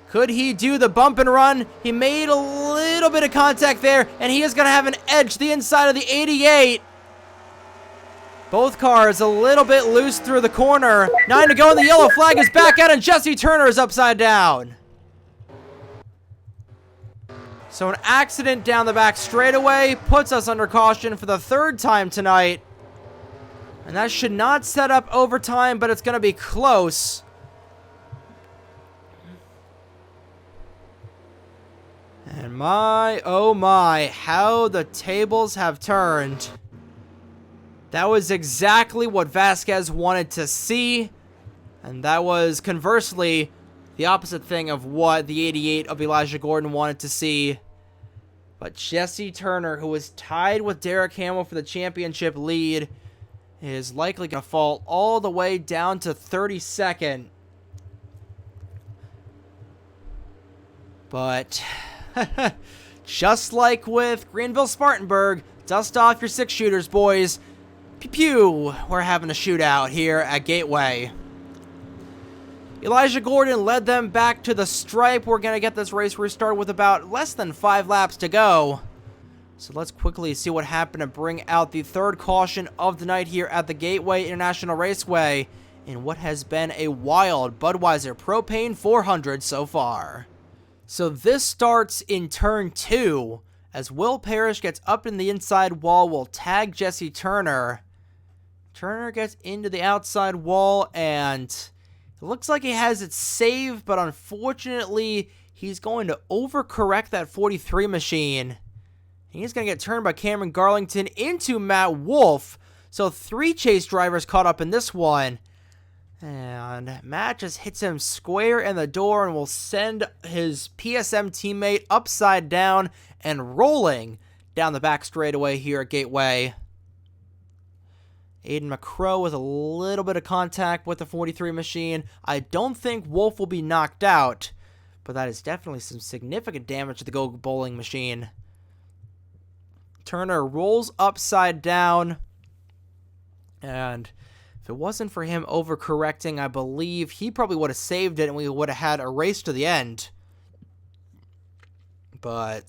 Could he do the bump and run? He made a little bit of contact there, and he is going to have an edge to the inside of the 88. Both cars a little bit loose through the corner. 9 to go, and the yellow flag is back out, and Jesse Turner is upside down. So an accident down the back straightaway puts us under caution for the 3rd time tonight. And that should not set up overtime, but it's going to be close. And my, oh my, how the tables have turned. That was exactly what Vasquez wanted to see. And that was, conversely, the opposite thing of what the 88 of Elijah Gordon wanted to see. But Jesse Turner, who was tied with Derek Hamill for the championship lead, is likely going to fall all the way down to 32nd. But just like with Greenville-Spartanburg, dust off your 6-shooters, boys. Pew pew, we're having a shootout here at Gateway. Elijah Gordon led them back to the stripe. We're going to get this race restarted with about less than 5 laps to go. So let's quickly see what happened to bring out the 3rd caution of the night here at the Gateway International Raceway in what has been a wild Budweiser Propane 400 so far. So this starts in turn 2 as Will Parrish gets up in the inside wall, will tag Jesse Turner. Turner gets into the outside wall, and it looks like he has it saved, but unfortunately, he's going to overcorrect that 43 machine. He's going to get turned by Cameron Garlington into Matt Wolf. So 3 chase drivers caught up in this one. And Matt just hits him square in the door and will send his PSM teammate upside down and rolling down the back straightaway here at Gateway. Aiden McCrow with a little bit of contact with the 43 machine. I don't think Wolf will be knocked out, but that is definitely some significant damage to the Go Bowling machine. Turner rolls upside down, and if it wasn't for him overcorrecting, I believe he probably would have saved it and we would have had a race to the end. But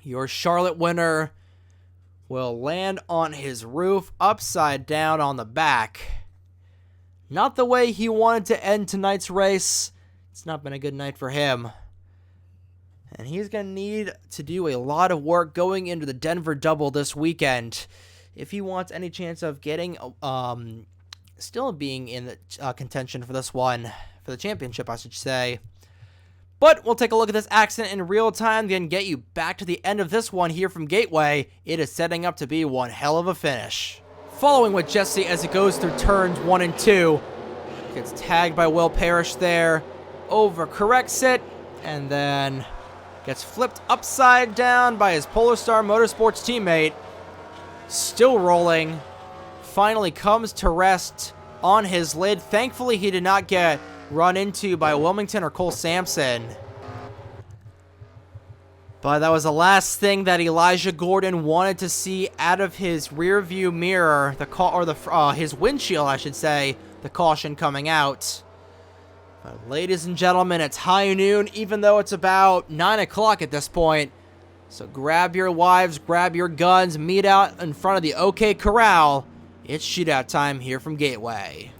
your Charlotte winner will land on his roof upside down on the back. Not the way he wanted to end tonight's race. It's not been a good night for him. And he's going to need to do a lot of work going into the Denver Double this weekend if he wants any chance of getting, still being in the contention for this one, for the championship, I should say. But we'll take a look at this accident in real time, then get you back to the end of this one here from Gateway. It is setting up to be one hell of a finish. Following with Jesse as it goes through turns 1 and 2. Gets tagged by Will Parrish there. Overcorrects it, and then gets flipped upside down by his Polar Star Motorsports teammate. Still rolling. Finally comes to rest on his lid. Thankfully, he did not get run into by Wilmington or Cole Sampson. But that was the last thing that Elijah Gordon wanted to see out of his rear view mirror, his windshield, I should say, the caution coming out. But ladies and gentlemen, it's high noon, even though it's about 9 o'clock at this point. So grab your wives, grab your guns, meet out in front of the OK Corral. It's shootout time here from Gateway.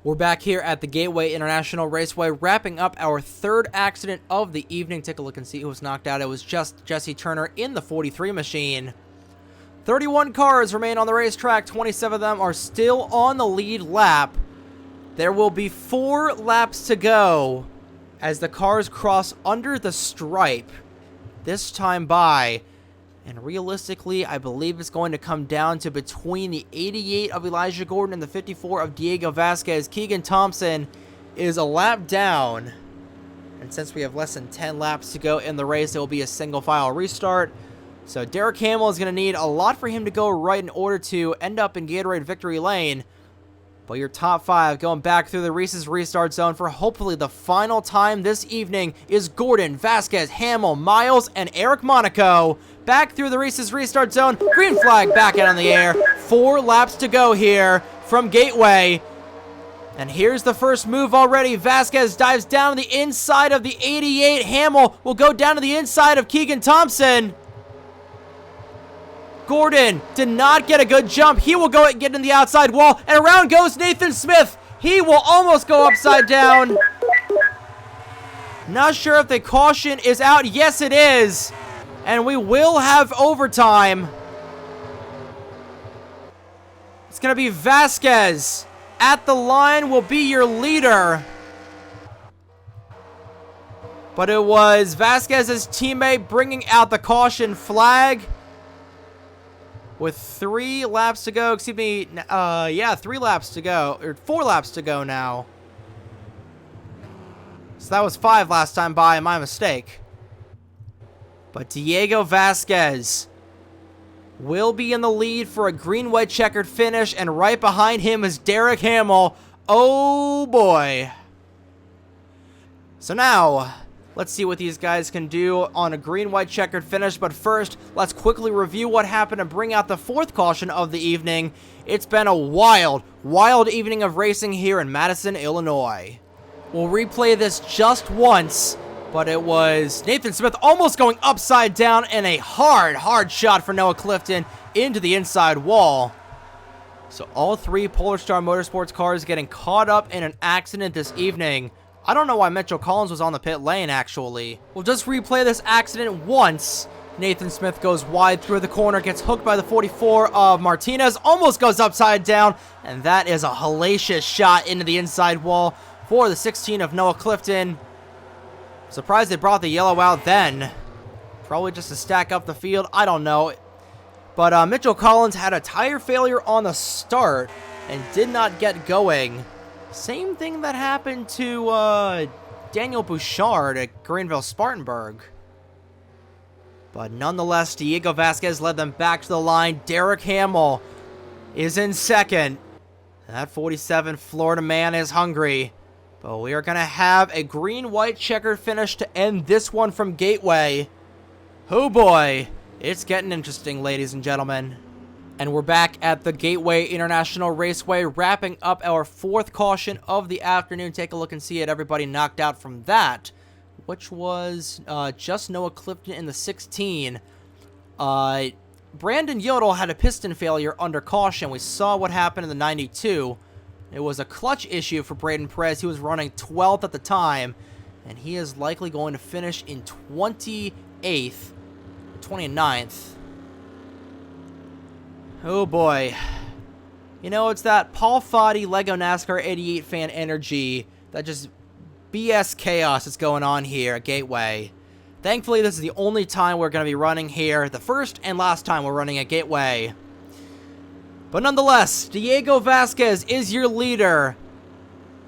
We're back here at the Gateway International Raceway, wrapping up our third accident of the evening. Take a look and see who was knocked out. It was just Jesse Turner in the 43 machine. 31 cars remain on the racetrack. 27 of them are still on the lead lap. There will be 4 laps to go as the cars cross under the stripe this time by. And realistically, I believe it's going to come down to between the 88 of Elijah Gordon and the 54 of Diego Vasquez. Keegan Thompson is a lap down. And since we have less than 10 laps to go in the race, it will be a single file restart. So Derek Hamill is going to need a lot for him to go right in order to end up in Gatorade victory lane. But your top 5 going back through the Reese's restart zone for hopefully the final time this evening is Gordon, Vasquez, Hamill, Miles, and Eric Monaco. Back through the Reese's restart zone. Green flag back out in the air. 4 laps to go here from Gateway. And here's the first move already. Vasquez dives down to the inside of the 88. Hamill will go down to the inside of Keegan Thompson. Gordon did not get a good jump. He will go and get in the outside wall. And around goes Nathan Smith. He will almost go upside down. Not sure if the caution is out. Yes, it is. And we will have overtime. It's going to be Vasquez. At the line will be your leader. But it was Vasquez's teammate bringing out the caution flag. With 3 laps to go, 3 laps to go, or 4 laps to go now. So that was 5 last time by, my mistake. But Diego Vasquez will be in the lead for a green-white checkered finish, and right behind him is Derek Hamill. Oh boy. So now, let's see what these guys can do on a green-white checkered finish. But first, let's quickly review what happened and bring out the 4th caution of the evening. It's been a wild, wild evening of racing here in Madison, Illinois. We'll replay this just once, but it was Nathan Smith almost going upside down and a hard shot for Noah Clifton into the inside wall. So all 3 Polar Star Motorsports cars getting caught up in an accident this evening. I don't know why Mitchell Collins was on the pit lane, actually. We'll just replay this accident once. Nathan Smith goes wide through the corner, gets hooked by the 44 of Martinez, almost goes upside down, and that is a hellacious shot into the inside wall for the 16 of Noah Clifton. Surprised they brought the yellow out then. Probably just to stack up the field, I don't know. But Mitchell Collins had a tire failure on the start and did not get going. Same thing that happened to Daniel Bouchard at Greenville-Spartanburg. But nonetheless, Diego Vasquez led them back to the line. Derek Hamill is in second. That 47 Florida man is hungry. But we are going to have a green-white checkered finish to end this one from Gateway. Oh boy, it's getting interesting, ladies and gentlemen. And we're back at the Gateway International Raceway, wrapping up our 4th caution of the afternoon. Take a look and see it. Everybody knocked out from that, which was just Noah Clifton in the 16. Brandon Yodel had a piston failure under caution. We saw what happened in the 92. It was a clutch issue for Braden Perez. He was running 12th at the time, and he is likely going to finish in 28th, 29th. Oh boy. You know, it's that Paul Foddy Lego NASCAR 88 fan energy, that just BS chaos that's going on here at Gateway. Thankfully, this is the only time we're going to be running here, the first and last time we're running at Gateway. But nonetheless, Diego Vasquez is your leader.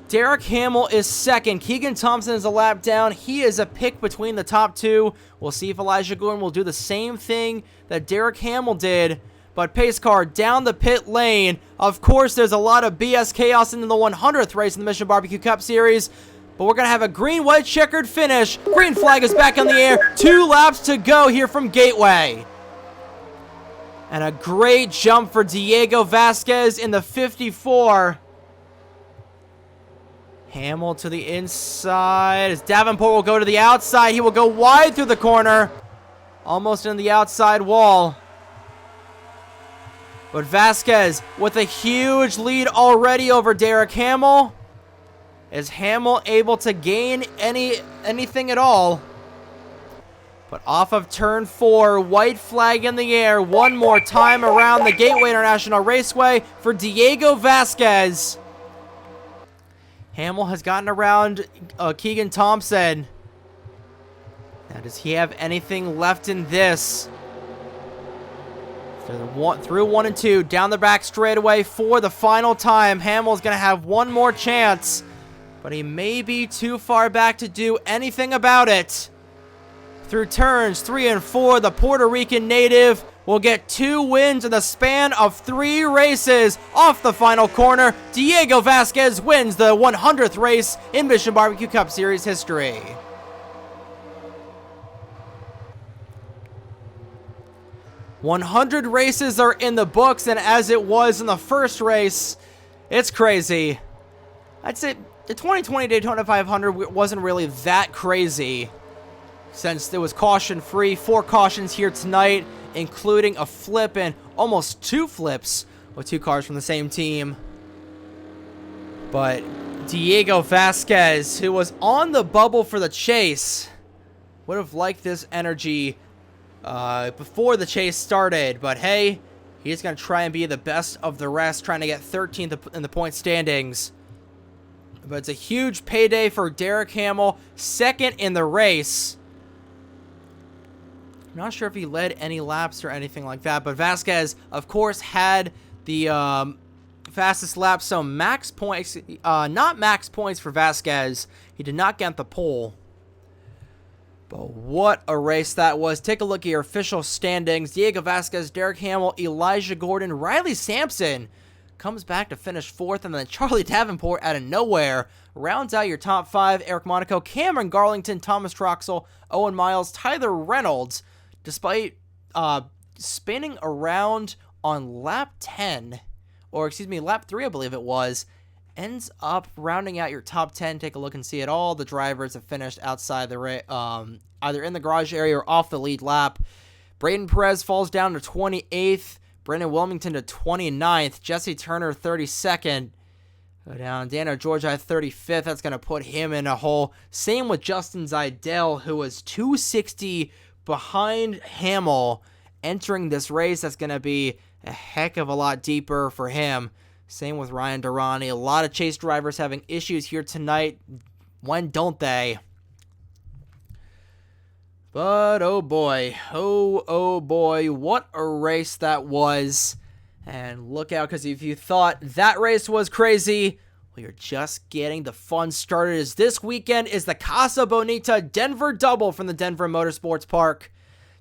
Derek Hamill is second. Keegan Thompson is a lap down. He is a pick between the top 2. We'll see if Elijah Gordon will do the same thing that Derek Hamill did. But pace car down the pit lane. Of course, there's a lot of BS chaos in the 100th race in the Mission Barbecue Cup Series. but we're going to have a green-white checkered finish. Green flag is back in the air. 2 laps to go here from Gateway. And a great jump for Diego Vasquez in the 54. Hamill to the inside as Davenport will go to the outside. He will go wide through the corner. Almost in the outside wall. But Vasquez with a huge lead already over Derek Hamill. Is Hamill able to gain anything at all? But off of turn 4, white flag in the air. One more time around the Gateway International Raceway for Diego Vasquez. Hamill has gotten around Keegan Thompson. Now, does he have anything left in this? Through 1 and 2, down the back straightaway for the final time. Hamill's going to have one more chance, but he may be too far back to do anything about it. Through turns 3 and 4, the Puerto Rican native will get 2 wins in the span of 3 races. Off the final corner, Diego Vasquez wins the 100th race in Mission Barbecue Cup Series history. "100 races are in the books, and as it was in the first race, it's crazy." I'd say the 2020 Daytona 500 wasn't really that crazy, since there was caution-free. 4 cautions here tonight, including a flip and almost 2 flips with 2 cars from the same team. But Diego Vasquez, who was on the bubble for the chase, would have liked this energy before the chase started. But hey, he's going to try and be the best of the rest, trying to get 13th in the point standings. But it's a huge payday for Derek Hamill, 2nd in the race. I'm not sure if he led any laps or anything like that, but Vasquez, of course, had the fastest lap, so max points, not max points for Vasquez. He did not get the pole. But what a race that was. Take a look at your official standings. Diego Vasquez, Derek Hamill, Elijah Gordon, Riley Sampson comes back to finish 4th, and then Charlie Davenport out of nowhere rounds out your top 5. Eric Monaco, Cameron Garlington, Thomas Troxel, Owen Miles, Tyler Reynolds, despite spinning around on lap 10, or excuse me, lap 3, I believe it was, ends up rounding out your top 10. Take a look and see it. All the drivers have finished outside the either in the garage area or off the lead lap. Braden Perez falls down to 28th. Brendan Wilmington to 29th. Jesse Turner 32nd. Go down. Daniel Georgia 35th. That's going to put him in a hole. Same with Justin Zidell, who was 260 behind Hamill entering this race. That's going to be a heck of a lot deeper for him. Same with Ryan Durrani. A lot of chase drivers having issues here tonight. When don't they? But oh boy, oh boy, what a race that was. And look out, because if you thought that race was crazy, well, you're just getting the fun started, as this weekend is the Casa Bonita Denver Double from the Denver Motorsports Park.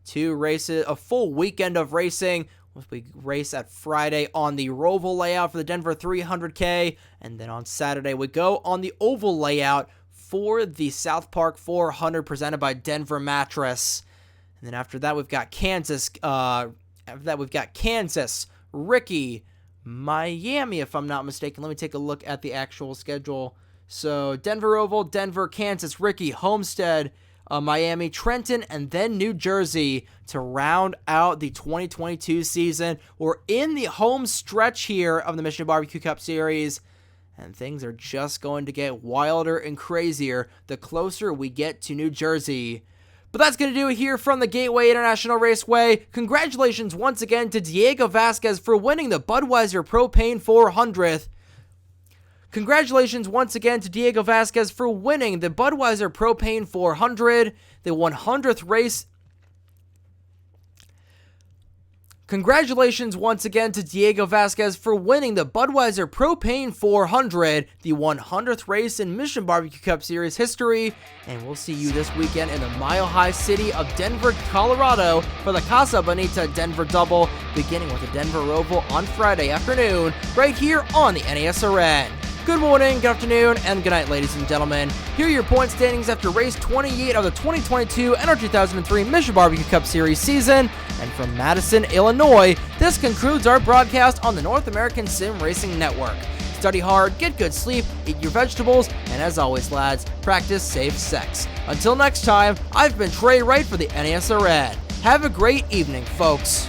2 races, a full weekend of racing. We race at Friday on the Roval layout for the Denver 300K, and then on Saturday we go on the oval layout for the South Park 400 presented by Denver Mattress. And then after that we've got Kansas. Ricky, Miami, if I'm not mistaken. Let me take a look at the actual schedule. So Denver Oval, Denver, Kansas, Ricky, Homestead, Miami, Trenton, and then New Jersey to round out the 2022 season. We're in the home stretch here of the Mission Barbecue Cup Series, and things are just going to get wilder and crazier the closer we get to New Jersey. But that's going to do it here from the Gateway International Raceway. Congratulations once again to Diego Vasquez for winning the Budweiser Propane 400th. Congratulations once again to Diego Vasquez for winning the Budweiser Propane 400, the 100th race. Congratulations once again to Diego Vasquez for winning the Budweiser Propane 400, the 100th race in Mission Barbecue Cup Series history. And we'll see you this weekend in the Mile High city of Denver, Colorado for the Casa Bonita Denver Double, beginning with the Denver Oval on Friday afternoon, right here on the NASRN. Good morning, good afternoon, and good night, ladies and gentlemen. Here are your point standings after race 28 of the 2022 NR2003 Mission Barbecue Cup Series season. And from Madison, Illinois, this concludes our broadcast on the North American Sim Racing Network. Study hard, get good sleep, eat your vegetables, and as always, lads, practice safe sex. Until next time, I've been Trey Wright for the NASRN. Have a great evening, folks.